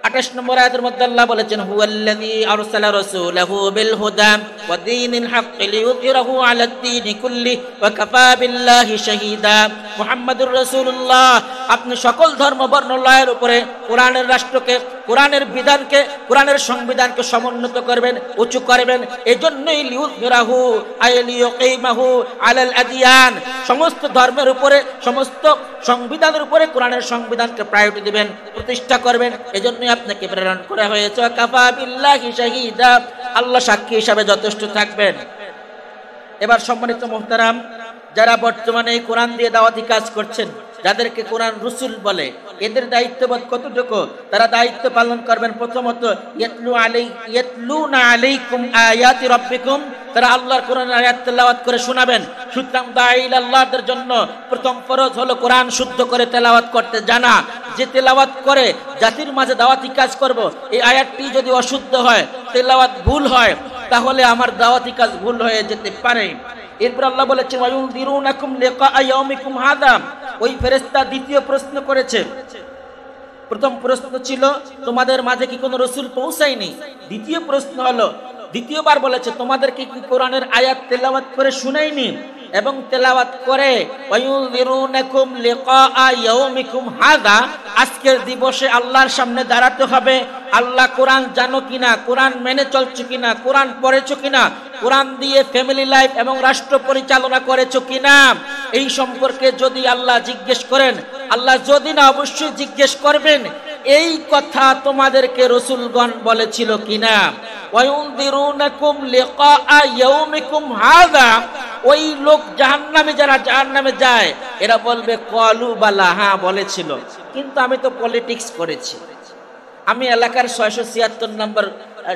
28 নম্বর আয়াতের মধ্যে আল্লাহ বলেছেন হুয়াল্লাযী আরসালা রাসূলাহু বিল হুদা ওয়া দীনিল হাক্কি লিইয়ুযহিরাহু আলাদ দীনি কুল্লি ওয়া কাফা বিল্লাহি শাহীদা। মুহাম্মাদুর রাসূলুল্লাহ আপনি সকল ধর্ম বর্ণলয়ের উপরে কোরআনের রাষ্ট্রকে, কোরআনের বিধানকে, কোরআনের সংবিধানকে সমুন্নত করবেন, উঁচু করবেন। এজন্যই লিইয়ুযহিরাহু আই লিইয়ুকিমাহু আলাল আদিয়ান, সমস্ত ধর্মের উপরে, সমস্ত সংবিধানের উপরে কোরআনের সংবিধানকে প্রায়োরিটি দিবেন, প্রতিষ্ঠা করবেন। এজন্যই আপনাকে প্রেরণ করা হয়েছে। কাফা বিল্লাহি শাহীদা, আল্লাহ সাক্ষী হিসাবে যথেষ্ট থাকবেন। এবার সম্মানিত মুহতারাম, যারা বর্তমানে এই কোরআন দিয়ে দাওয়াতি কাজ করছেন, যাদেরকে কোরআন রাসূল বলে, এদের দায়িত্ববোধ কতটুকু? তারা দায়িত্ব পালন করবেন। প্রথমত ইয়াতলুনা আলাইকুম আয়াতি রাব্বিকুম, তারা আল্লাহর কোরআনের আয়াত তেলাওয়াত করে শোনাবেন। সুতরাং দাঈল আল্লাহদের জন্য প্রথম ফরজ হলো কোরআন শুদ্ধ করে তেলাওয়াত করতে জানা। যে তেলাওয়াত করে জাতির মাঝে দাওয়াতি কাজ করব, এই আয়াতটি যদি অশুদ্ধ হয়, তেলাওয়াত ভুল হয়, তাহলে আমার দাওয়াতি কাজ ভুল হয়ে যেতে পারে। এরপর আল্লাহ বলেছেন ওয়ায়ুনদিরুনাকুম লিকা ইয়াউমিকুম হাদা, ওই ফেরেশতা দ্বিতীয় প্রশ্ন করেছে। প্রথম প্রশ্ন ছিল তোমাদের মাঝে কি কোনো রাসূল পৌঁছায়নি? দ্বিতীয় প্রশ্ন হলো, দ্বিতীয়বার বলেছে তোমাদেরকে কি কোরআনের আয়াত তেলাওয়াত করে শুনাইনি? এবং তেলাওয়াত করে ওয়ায়ুনদিরুনাকুম লিকা ইয়াউমিকুম হাদা, আজকের দিবসে আল্লাহর সামনে দাঁড়াতে হবে। আল্লাহ কোরআন জানো কিনা, কোরআন মেনে চলছো কিনা, কোরআন পড়েছো কিনা, কোরআন দিয়ে ফ্যামিলি লাইফ এবং রাষ্ট্র পরিচালনা করেছো কিনা, এই সম্পর্কে যদি আল্লাহ জিজ্ঞেস করেন, আল্লাহ যদি না অবশ্যই জিজ্ঞেস করবেন এই কথা তোমাদেরকে রাসূলগণ বলেছিল কিনা। ওয়ায়ুনদিরুনাকুম লিকা ইয়াউমিকুম হাদা, ওই লোক জাহান্নামে, যারা জাহান্নামে যায়, এরা বলবে ক্বালু বালা, হ্যাঁ বলেছিল, কিন্তু আমি তো পলিটিক্স করেছি, আমি এলাকার 676 নম্বর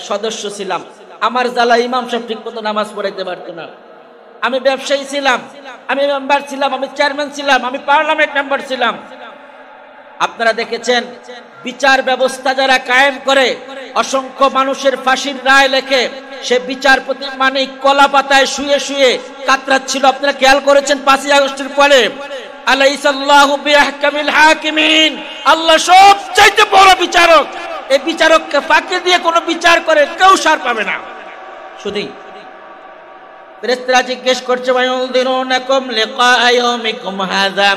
সদস্য ছিলাম, আমার জ্বালা ইমাম সাহেব ঠিক মতো নামাজ পড়াইতে পারতো না, আমি ব্যবসায়ী ছিলাম, আমি মেম্বার ছিলাম, আমি চেয়ারম্যান ছিলাম, আমি পার্লামেন্ট মেম্বার ছিলাম। আপনারা দেখেছেন বিচার ব্যবস্থা যারা কায়েম করে, অসংখ্য মানুষের ফাঁসির রায় লেখে, সে বিচারপতি মানে কলা পাতায় শুয়ে শুয়ে কাতরাচ্ছিল। আপনারা খেয়াল করেছেন 5ই আগস্টের পরে, আলাইসাল্লাহু বিআহকামিল হাকিমিন, আল্লাহ সবচাইতে বড় বিচারক। এই বিচারককে ফাঁকি দিয়ে কোনো বিচার করে কেউ সার পাবে না। শুধুই ফেরেশতারা জিজ্ঞেস করছে ওয়ায়ুনদিরুনাকুম লিকা ইয়াউমিকুম হাযা,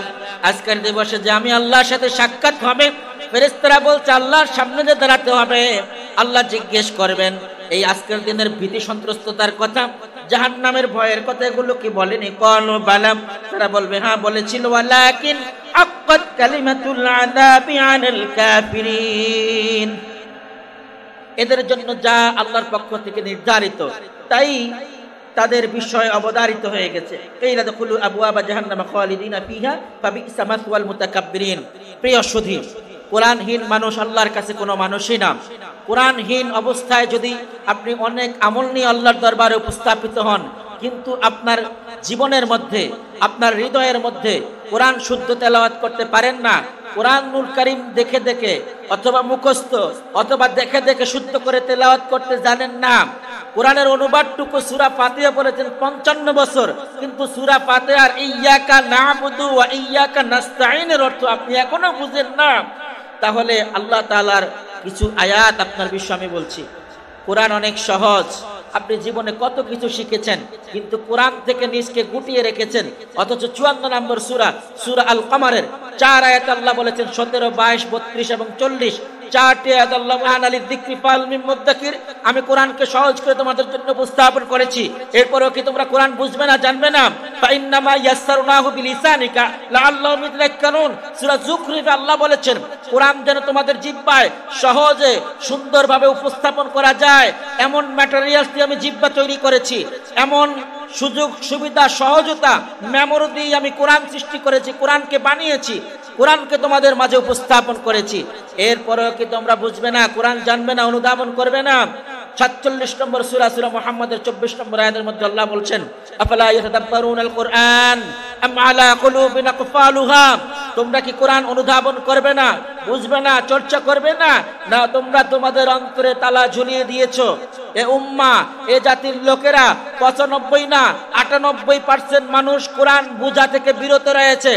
আজকের দিবসে যে আমি আল্লাহর সাথে সাক্ষাৎ হবে, ফেরেশতারা বলছে আল্লাহর সামনে যে দাঁড়াতে হবে, আল্লাহ জিজ্ঞেস করবেন এই আজকের দিনের ভীতি সন্ত্রস্ততার কথা, জাহান্নামের ভয়ের কথা, এগুলো কি বলেনি? ক্বালু বালা, তারা বলবে হ্যাঁ বলেছিল। ওয়ালাকিন হাক্কাত কালিমাতুল আযাবি আলাল কাফিরিন, এদের জন্য যা আল্লাহর পক্ষ থেকে নির্ধারিত তাই তাদের বিষয় অবধারিত হয়ে গেছে। কাইলা দুখুলু আবওয়াবা জাহান্নামা খালিদিনা ফিহা ফাবিসা মাসওয়াল মুতাকাব্বিরিন। প্রিয় সুধী, কোরআনহীন মানুষ আল্লাহর কাছে কোনো মানুষই না। কোরআনহীন অবস্থায় যদি আপনি অনেক আমল নিয়ে আল্লাহর দরবারে উপস্থাপিত হন, কিন্তু আপনার জীবনের মধ্যে, আপনার হৃদয়ের মধ্যে কোরআন শুদ্ধ তেলাওয়াত করতে পারেন না, কোরআনুল কারীম দেখে দেখে অথবা মুখস্থ অথবা দেখে দেখে শুদ্ধ করে তেলাওয়াত করতে জানেন না, কোরআনের অনুবাদটুকু সূরা ফাতিহা পড়েছেন 55 বছর, কিন্তু সূরা ফাতিহার ইয়্যাকা না'বুদু ওয়া ইয়্যাকা নাস্তাঈনের অর্থ আপনি এখনো বুঝেন না, তাহলে আল্লাহ তাআলার কিছু আয়াত আপনার বিষয়ে আমি বলছি। কোরআন অনেক সহজ, আপনি জীবনে কত কিছু শিখেছেন, কিন্তু কোরআন থেকে নিজকে গুটিয়ে রেখেছেন। অথচ 54 নম্বর সূরা আল কমারের 4 আয়াত আল্লাহ বলেছেন 17, 22, 32 এবং 40, 4টি আয়াত আল্লাহ আনালিল যিকরি ফাল মিন মুদ্দাকির। আমি কোরআনকে সহজ করে তোমাদের জন্য উপস্থাপন করেছি, এরপরেও কি তোমরা কোরআন বুঝবে না, জানবে না? ফা ইন্নামা ইয়াসসারনাহু বিলিসানিকা লাআল্লাহুম ইয়াতাযাক্কারুন। সূরা যুখরিফে আল্লাহ বলেছেন কোরআন যেন তোমাদের জিহ্বায় সহজে সুন্দরভাবে উপস্থাপন করা যায়, এমন ম্যাটেরিয়ালস দিয়ে আমি জিহ্বা তৈরি করেছি, এমন সুযোগ সুবিধা সহজতা মেমোরি দিয়ে আমি কোরআন সৃষ্টি করেছি, কোরআনকে বানিয়েছি, কোরআনকে তোমাদের মাঝে উপস্থাপন করেছি। এরপরেও কি তোমরা বুঝবে না, কোরআন জানবে না, অনুধাবন করবে না? 47 নম্বর সূরা মুহাম্মাদের 24 নম্বর আয়াতের মধ্যে আল্লাহ বলছেন আফালা ইয়াতাদাব্বারুনাল কুরআন আম আলা কুলুবিন আকফালুহা, তোমরা কি কোরআন অনুধাবন করবে না, বুঝবে না, চর্চা করবে না? না, তোমরা তোমাদের অন্তরে তালা ঝুলিয়ে দিয়েছো। এ উম্মাহ, এ জাতির লোকেরা 95 না 98% মানুষ কোরআন বুঝা থেকে বিরত রয়েছে।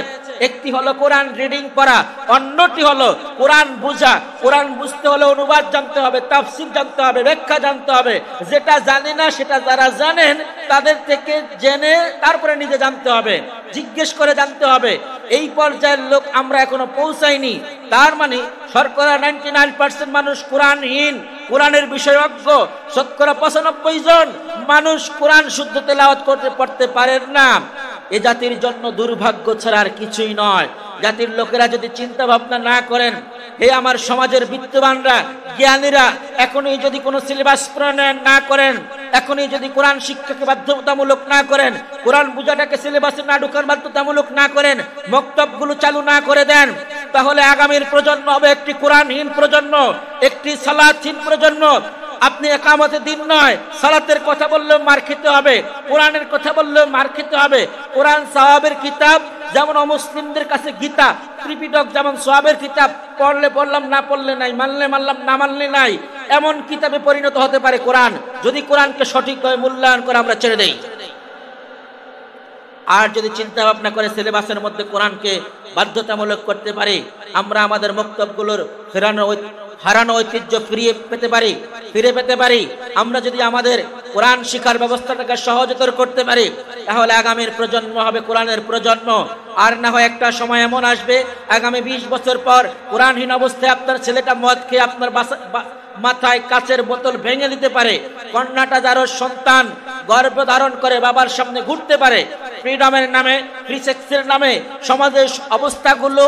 একটি হলো কোরআন রিডিং করা, অন্যটি হলো কোরআন বুঝা। কোরআন বুঝতে হলে অনুবাদ জানতে হবে, তাফসীর জানতে হবে, ব্যাখ্যা জানতে হবে। যেটা জানি না সেটা যারা জানেন তাদের থেকে জেনে তারপরে নিজে জানতে হবে, জিজ্ঞেস করে জানতে হবে। এই পর্যায়ের লোক আমরা এখনো পৌঁছাইনি। তার মানে শতকরা 99% মানুষ কোরআনহীন, কোরআনের বিষয়জ্ঞ। শতকরা 95 জন মানুষ কোরআন শুদ্ধ তেলাওয়াত করতে পড়তে পারেন না। এ জাতির জন্য দুর্ভাগ্য ছাড়া আর কিছুই নয়। জাতির লোকেরা যদি চিন্তা ভাবনা না করেন, হে আমার সমাজের বিত্তবানরা, জ্ঞানীরা, এখনই যদি কোনো সিলেবাস প্রণয়ন না করেন, এখনই যদি কোরআন শিক্ষাকে বাধ্যতামূলক না করেন, কোরআন বুঝাটাকে সিলেবাসে না ঢোকার বাধ্যতামূলক না করেন, মক্তবগুলো চালু না করে দেন, তাহলে আগামীর প্রজন্ম হবে একটি কোরআনহীন প্রজন্ম, একটি সালাতহীন প্রজন্ম। আপনি একামতে দিন নয়, সালাতের কথা বললেও মার খেতে হবে, কোরআনের কথা বললেও মার খেতে হবে। কোরআন সওয়াবের কিতাব, যেমন অমুসলিমদের কাছে গীতা, ত্রিপিটক যেমন সওয়াবের কিতাব, পড়লে পড়লাম, না পড়লে নাই, মানলে মানলাম, না মানলে নাই, এমন কিতাবে পরিণত হতে পারে কোরআন, যদি কোরআনকে সঠিকভাবে মূল্যায়ন করে আমরা ছেড়ে দেই। আর যদি চিন্তা ভাবনা করে সিলেবাসের মধ্যে কোরআনকে বাধ্যতামূলক করতে পারি, আমরা আমাদের মক্তবগুলোর হারানো ঐতিহ্য ফিরে পেতে পারি। আমরা যদি আমাদের কোরআন শিক্ষার ব্যবস্থাটাকে সহজতর করতে পারি, তাহলে আগামীর প্রজন্ম হবে কোরআনের প্রজন্ম। আর না হয় একটা সময় এমন আসবে, আগামী 20 বছর পর কোরআনহীন অবস্থায় আপনার ছেলেটা মদ খেয়ে আপনার মাথায় কাচের বোতল ভেঙে দিতে পারে। কন্যাটা যারও সন্তান গর্ভ ধারণ করে বাবার সামনে ঘুরতে পারে। ফ্রিডমের নামে, ফ্রি সেক্সের নামে সমাজের অবস্থাগুলো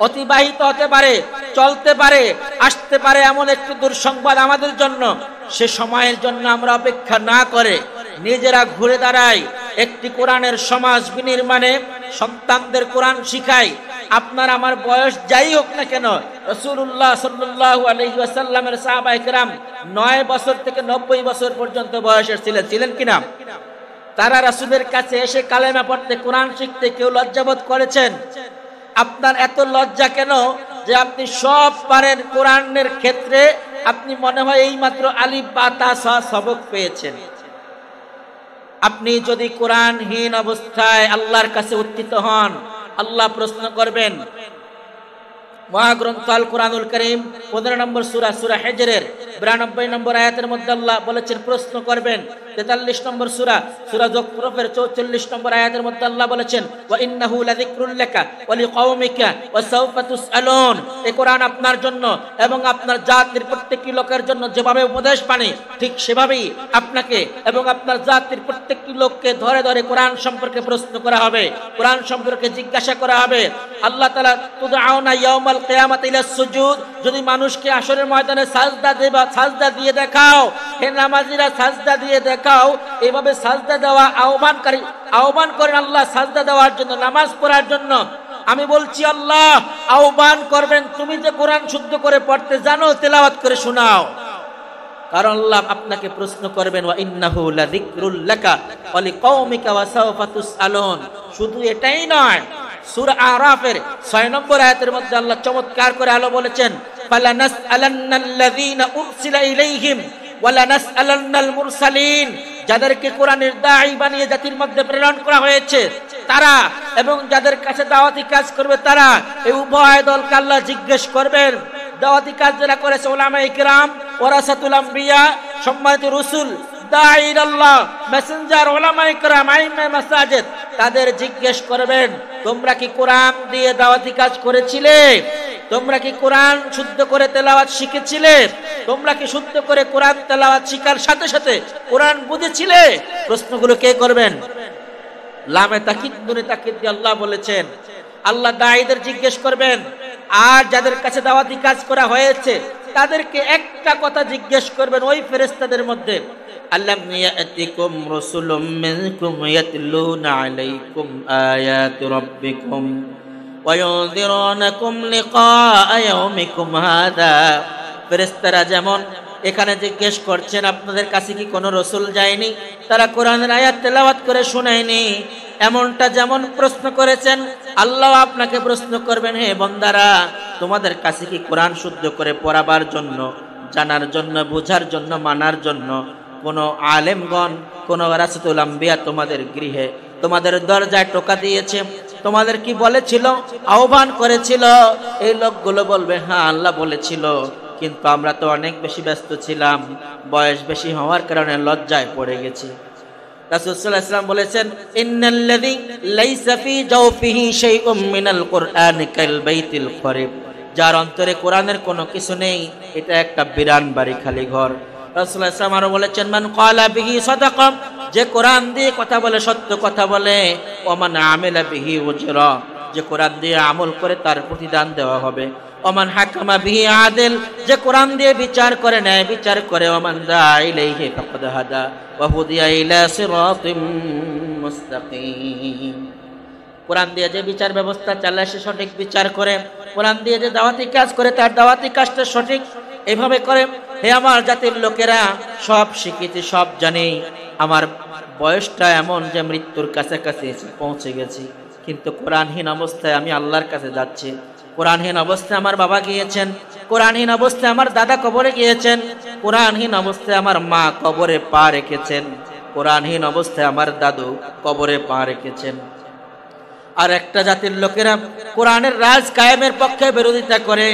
অতিবাহিত হতে পারে, চলতে পারে, আসতে পারে এমন একটি দুঃসংবাদ আমাদের জন্য। সে সময়ের জন্য আমরা অপেক্ষা না করে নিজেরা ঘুরে দাঁড়াই, একটি কোরআনের সমাজ বিনির্মাণে সন্তানদের কোরআন শিখাই। আপনার আমার বয়স যাই হোক না কেন, রাসূলুল্লাহ সাল্লাল্লাহু আলাইহি ওয়াসাল্লামের সাহাবায়ে কেরাম 9 বছর থেকে 90 বছর পর্যন্ত বয়সের ছিলেন কিনা? তারা রাসূলের কাছে এসে কালেমা পড়তে, কোরআন শিখতে কেউ লজ্জাবোধ করেছেন? আপনার এত লজ্জা কেন যে আপনি সব পারেন কোরআনের ক্ষেত্রে? আপনি মনে হয় এই মাত্র আলিফ বা তা সবক পেয়েছেন। আপনি যদি কোরআনহীন অবস্থায় আল্লাহর কাছে উত্থিত হন, আল্লাহ প্রশ্ন করবেন। মহাগ্রন্থ আল কোরআনুল কারীম 15 নম্বর সূরা, সূরা হিজরের 92 নম্বর আয়াতের মধ্যে আল্লাহ বলেছেন প্রশ্ন করবেন। 43 নম্বর সূরা, সূরা যুখরুফের 44 নম্বর আয়াতের মধ্যে আল্লাহ বলেছেন, ওয়া ইন্নাহু লাযিকরুল লাকা ওয়া লিকাওমিকা ওয়া সাওফা তুসআলুন। এই কোরআন আপনার জন্য এবং আপনার জাতির প্রত্যেকটি লোকের জন্য যেভাবে উপদেশ বাণী, ঠিক সেভাবেই আপনাকে এবং আপনার জাতির প্রত্যেকটি লোককে ধরে ধরে কোরআন সম্পর্কে প্রশ্ন করা হবে, কোরআন সম্পর্কে জিজ্ঞাসা করা হবে। আল্লাহ তাআলা তুদআউনা ইয়াউমাল কিয়ামাতি ইলাস সুজুদ, যদি মানুষকে আসরের ময়দানে সাজদা দিয়ে দেখাও, হে নামাজীরা সাজদা দিয়ে দেখাও। এইভাবে সাজদা দেওয়া আহ্বান করেন আল্লাহ সাজদা দেওয়ার জন্য, নামাজ পড়ার জন্য। আমি বলছি আল্লাহ আহ্বান করবেন, তুমি যে কোরআন শুদ্ধ করে পড়তে জানো, তেলাওয়াত করে শোনাও। কারণ আল্লাহ আপনাকে প্রশ্ন করবেন, ওয়া ইন্নাহু লাযিকরুল লাকা ওয়া লিকাওমিকা ওয়া সাওফা তুসআলুন। শুধু এটাই নয়, সূরা আরাফের 6 নম্বর আয়াতের মধ্যে আল্লাহ চমৎকার করে আলো বলেছেন, ফালানাসআলান্নাল্লাযীনা উরসিলা ইলাইহিম ওয়া লানাসআলান্নাল মুরসালিন। যাদেরকে কোরআনের দাঈ বানিয়ে জাতির মধ্যে প্রেরণ করা হয়েছে তারা, এবং যাদের কাছে দাওয়াতি কাজ করবে তারা, এই উভয় দলকে আল্লাহ জিজ্ঞেস করবেন। দাওয়াতি কাজ যারা করেছে, উলামায়ে কিরাম, ওয়ারাসাতুল আম্বিয়া, সম্মানিত রাসূল, দাঈ আল্লাহ, মেসেঞ্জার, উলামায়ে কিরাম, আইম্মে মাসাজিদ, তাদের জিজ্ঞেস করবেন, তোমরা কি কোরআন দিয়ে দাওয়াতি কাজ করেছিলে? তোমরা কি কোরআন শুদ্ধ করে তেলাওয়াত শিখেছিলে? তোমরা কি শুদ্ধ করে কোরআন তেলাওয়াত শিখার সাথে সাথে কোরআন বুঝেছিলে? প্রশ্নগুলো কে করবেন? লামে তাকিদ নুনে তাকিদ দিয়ে আল্লাহ বলেছেন, আল্লাহ দাঈদের জিজ্ঞেস করবেন। আর যাদের কাছে দাওয়াতি কাজ করা হয়েছে তাদেরকে একটা কথা জিজ্ঞেস করবেন ওই ফেরেশতাদের মধ্যে, আল্লাম ইয়াতিকুম রাসূলুম মিনকুম ইয়াতলুনা আলাইকুম আয়াতি রাব্বিকুম ওয়া ইউনযিরুনাকুম লিকাআ ইয়াউমিকুম হাযা। ফেরেশতারা যেমন এখানে জিজ্ঞেস করছেন, আপনাদের কাছে কি কোনো রাসূল যায়নি, তারা কোরআনের আয়াত তেলাওয়াত করে শোনায়নি? এমনটা যেমন প্রশ্ন করেছেন, আল্লাহ আপনাকে প্রশ্ন করবেন, হে বান্দারা, তোমাদের কাছে কি কোরআন শুদ্ধ করে পড়াবার জন্য, জানার জন্য, বোঝার জন্য, মানার জন্য কোন আলেমগণ, কোন ওয়ারাসাতুল আম্বিয়া তোমাদের গৃহে, তোমাদের দরজায় টোকা দিয়েছে? তোমাদের কি বলেছিল, আহ্বান করেছিল? এই লোকগুলো বলবে, হ্যাঁ আল্লাহ বলেছিল, কিন্তু আমরা তো অনেক বেশি ব্যস্ত ছিলাম, বয়স বেশি হওয়ার কারণে লজ্জায় পড়ে গেছি। রাসূল সাল্লাল্লাহু আলাইহি ওয়াসাল্লাম বলেছেন, ইন্নাল্লাযী লাইসা ফী জাওফিহি শাইউম মিনাল কুরআনি কাল বাইতিল খরিব, যার অন্তরে কোরআনের কোনো কিছু নেই, এটা একটা বিরান বাড়ি, খালি ঘর। রাসূল সাল্লাল্লাহু আলাইহি ওয়াসাল্লাম আরো বলেছেন, মান ক্বালা বিহি সাদাকা, যে কোরআন দিয়ে কথা বলে সত্য কথা বলে, ওয়া মান আমিলা বিহি উজরা, যে কোরআন দিয়ে আমল করে তার প্রতিদান দেওয়া হবে, ওমান হাকামা বিহি আদিল, যে কোরআন দিয়ে বিচার করে, ন্যায় বিচার করে, ওমান দা ইলাইহি ফাকাদ হাদা ওয়া হুদিয়া ইলা সিরাতিম মুস্তাকিম। কোরআন দিয়ে যে বিচার ব্যবস্থা চালায় সে সঠিক বিচার করে, কোরআন দিয়ে যে দাওয়াতি কাজ করে তার দাওয়াতি কাজটা সঠিক এভাবে করে। হে আমার জাতির লোকেরা, সব শিখেছি, সব জানি, আমার বয়সটা এমন যে মৃত্যুর কাছাকাছি পৌঁছে গেছি, কিন্তু কোরআনহীন অবস্থায় আমি আল্লাহর কাছে যাচ্ছি। কোরআনহীন অবস্থায় আমার বাবা গিয়েছেন, কোরআনহীন অবস্থায় আমার দাদা কবরে গিয়েছেন, কোরআনহীন অবস্থায় আমার মা কবরে পা রেখেছেন, কোরআনহীন অবস্থায় আমার দাদু কবরে পা রেখেছেন। আর একটা জাতির লোকেরা কোরআনের রাজ কায়েমের পক্ষে বিরোধিতা করে,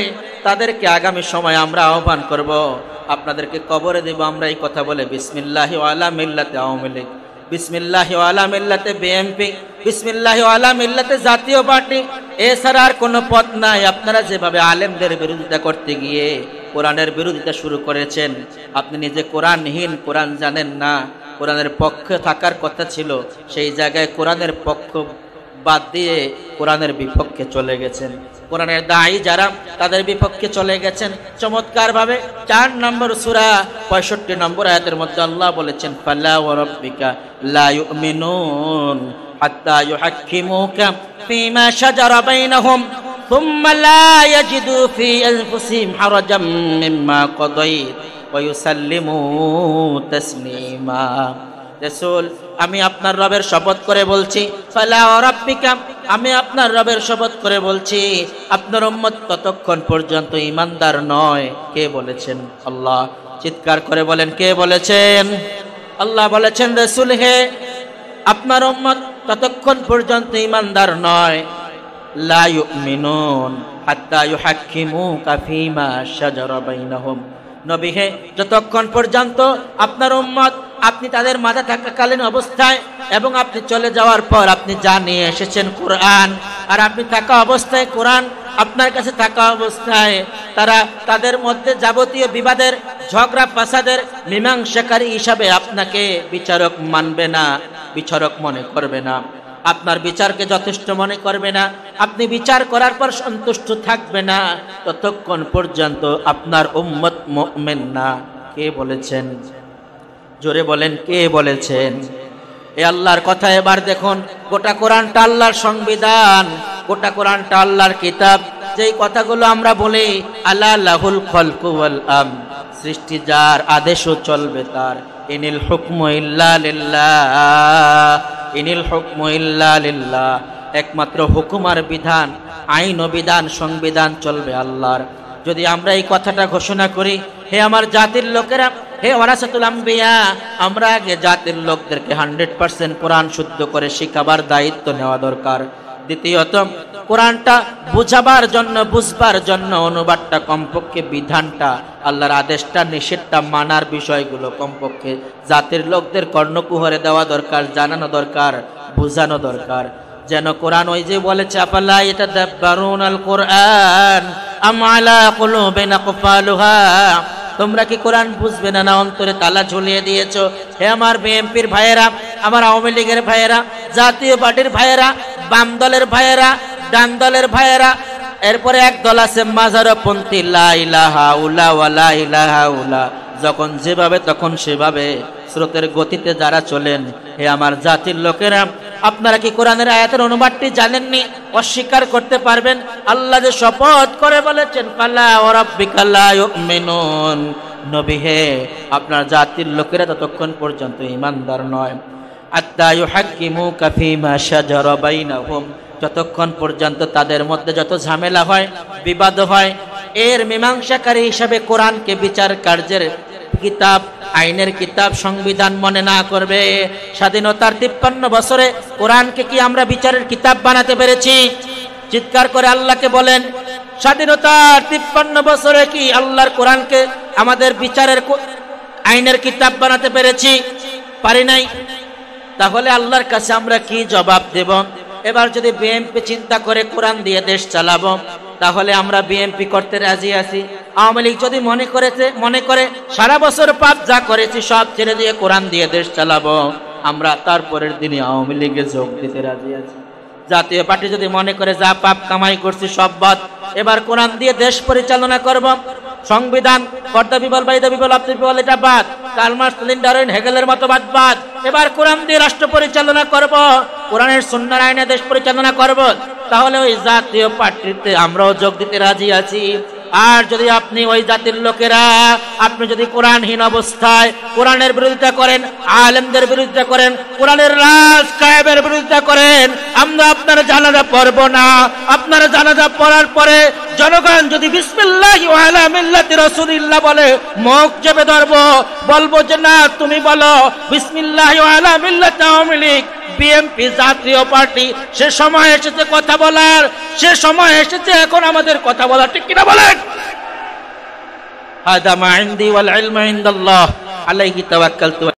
তাদেরকে আগামী সময় আমরা আহ্বান করব, আপনাদেরকে কবরে দেব আমরা এই কথা বলে, বিসমিল্লাহি ওয়া আলা মিল্লাতে আওয়ামী লীগ, বিসমিল্লাহি ওয়া আলা মিল্লাতে বিএনপি, বিসমিল্লাহি ওয়া আলা মিল্লাতে জাতীয় পার্টি, এছাড়া আর কোনো পথ নাই। আপনারা যেভাবে আলেমদের বিরোধিতা করতে গিয়ে কোরআনের বিরোধিতা শুরু করেছেন, আপনি নিজে কোরআনহীন, কোরআন জানেন না, কোরআনের পক্ষে থাকার কথা ছিল, সেই জায়গায় কোরআনের পক্ষ বাদ দিয়ে কোরআনের বিপক্ষে চলে গেছেন। কোরআনের দায়ী যারা তাদের বিপক্ষে চলে গেছেন চমৎকার ভাবে। 4 নম্বর সূরা 65 নম্বর আয়াতের মধ্যে আল্লাহ বলেছেন, ফালা ওয়া রাব্বিকা লা ইউমিনুন হাত্তা ইউহাক্কিমুকা ফীমা শাজারা বাইনাহুম সুম্মা লা ইয়াজিদু ফী আনফুসিহিম হারাজাম মিম্মা কাদাইত ওয়া ইউসাল্লিমু তাসলিমা। রাসূল, আমি আপনার রবের শপথ করে বলছি, ফালা ওয়া রাব্বিকা, আমি আপনার রবের শপথ করে বলছি, আপনার উম্মত ততক্ষণ পর্যন্ত ঈমানদার নয়। কে বলেছেন? আল্লাহ। চিৎকার করে বলেন, কে বলেছেন? আল্লাহ বলেছেন, রাসূল হে, আপনার উম্মত ততক্ষণ পর্যন্ত ঈমানদার নয়, লা ইউমিনুন হাত্তা ইউহাক্কিমুকা ফীমা শাজারা বাইনাহুম। নবী হে, যতক্ষণ পর্যন্ত আপনার উম্মত, আপনি তাদের মাঝে থাকাকালীন অবস্থায় এবং আপনি চলে যাওয়ার পর আপনি যা নিয়ে এসেছেন কোরআন, আর আপনি থাকা অবস্থায় কোরআন আপনার কাছে থাকা অবস্থায় তারা তাদের মধ্যে যাবতীয় বিবাদের, ঝগড়া ফাসাদের মীমাংসাকারী হিসাবে আপনাকে বিচারক মানবে না, বিচারক মনে করবে না, আপনার বিচারকে যথেষ্ট মনে করবে না, আপনি বিচার করার পর সন্তুষ্ট থাকবে না, ততক্ষণ পর্যন্ত আপনার উম্মত মুমিন না। কে বলেছেন? জোরে বলেন, কে বলেছেন? এ আল্লাহর কথা। এবার দেখুন, গোটা কোরআনটা আল্লাহর সংবিধান, গোটা কোরআনটা আল্লাহর কিতাব। যেই কথাগুলো আমরা বলি, আলা লাহুল খালকু ওয়াল আমর, সৃষ্টি যার, আদেশও চলবে তার। ইনিল হুকমু ইল্লা লিল্লাহ, ইনিল হুকমু ইল্লা লিল্লাহ, একমাত্র হুকুম আর বিধান, আইন ও বিধান, সংবিধান চলবে আল্লাহর। যদি আমরা এই কথাটা ঘোষণা করি, হে আমার জাতির লোকেরা, হে ওয়ারাসাতুল আম্বিয়া, আমরা আগে জাতির লোকদেরকে 100% কোরআন শুদ্ধ করে শিখাবার দায়িত্ব নেওয়া দরকার। দ্বিতীয়ত, কোরআনটা বুঝাবার জন্য, বুঝবার জন্য অনুবাদটা কমপক্ষে, বিধানটা, আল্লাহর আদেশটা, নিষেধটা মানার বিষয়গুলো কমপক্ষে জাতির লোকদের কর্ণকুহরে দেওয়া দরকার, জানানো দরকার, বুঝানো দরকার। যেন কোরআন ওই যে বলেছে, আফালা ইয়াতাদাব্বারুনাল কুরআন আম আলা কুলুবিন আকফালুহা, তোমরা কি কোরআন বুঝবে না, না অন্তরে তালা ঝুলিয়ে দিয়েছো? হে আমার বিএনপির ভাইয়েরা, আমার আওয়ামী লীগের ভাইয়েরা, জাতীয় পার্টির ভাইয়েরা, বাম দলের ভাইয়েরা, ডান দলের ভাইয়েরা, এরপরে এক দল আছে মাজারপন্থী, লা ইলাহা উলা ওয়া লা ইলাহা উলা, যখন যেভাবে তখন সেভাবে স্রোতের গতিতে যারা চলেন। হে আমার জাতির লোকেরা, আপনারা কি কোরআনের আয়াতের অনুবাদটি জানেননি? অস্বীকার করতে পারবেন? আল্লাহ যে শপথ করে বলেছেন, ফালা ওয়া রাব্বিকা লা ইউমিনুন, নবী হে, আপনার জাতির লোকেরা ততক্ষণ পর্যন্ত ঈমানদার নয়, হাত্তা ইউহাক্কিমুকা ফীমা শাজারা বাইনাহুম, যতক্ষণ পর্যন্ত তাদের মধ্যে যত ঝামেলা হয়, বিবাদ হয়, এর মীমাংসাকারী হিসাবে কোরআনকে বিচার কার্যের কিতাব, আইনের কিতাব সংবিধান মনে না করবে? স্বাধীনতার 53 বছরে কোরআনকে কি আমরা বিচারের কিতাব বানাতে পেরেছি? চিৎকার করে আল্লাহকে বলেন, স্বাধীনতার 53 বছরে কি আল্লাহর কোরআনকে আমাদের বিচারের আইনের কিতাব বানাতে পেরেছি? পারি নাই। তাহলে আল্লাহর কাছে আমরা কি জবাব দেব? এবার যদি বিএনপি চিন্তা করে কোরআন দিয়ে দেশ চালাবো, তাহলে আমরা বিএনপি করতে রাজি আছি। আওয়ামী লীগ যদি মনে করে সারা বছর পাপ যা করেছি সব ছেড়ে দিয়ে কোরআন দিয়ে দেশ চালাবো, আমরা তারপরের দিনে আওয়ামী লীগে যোগ দিতে রাজি আছি। জাতীয় পার্টি যদি মনে করে যা পাপ কামাই করছি সব বাদ, এবার কোরআন দিয়ে দেশ পরিচালনা করব, সংবিধান কর্তা বিবল বাইদা বিবল আব্দুল বিবল এটা বাদ, কার্ল মার্কস লেনিন ডারউইন হেগেলের মতবাদ বাদ, এবার কোরআন দিয়ে রাষ্ট্র পরিচালনা করব, কোরআনের সুন্নাহর আইনে দেশ পরিচালনা করব, তাহলে ওই জাতীয় পার্টিতে আমরাও যোগ দিতে রাজি আছি। আর যদি আপনি ওই জাতির লোকেরা আপনি যদি কোরআনহীন অবস্থায় কোরআনের বিরোধিতা করেন, আলেমদের বিরোধিতা করেন, কোরআনের রাজ কায়েমের বিরোধিতা করেন, আমরা আপনার জানাজা পড়ব না। আপনার জানাজা পড়ার পরে জনগণ যদি বিসমিল্লাহি ওয়া আলা মিল্লাতি রাসূলিল্লাহ বলে, মুখ চেপে ধরবো, বলবো যে না তুমি বলো বিসমিল্লাহি ওয়া আলা মিল্লাতি আওয়ামী লীগ বিএনপি জাতীয় পার্টি। সে সময় এসেছে কথা বলার, সে সময় এসেছে এখন আমাদের কথা বলার, ঠিক কিনা বলেন? হাদা মা ইনদি ওয়াল ইলমু ইনদাল্লাহ আলাইহি তাওয়াক্কালতু।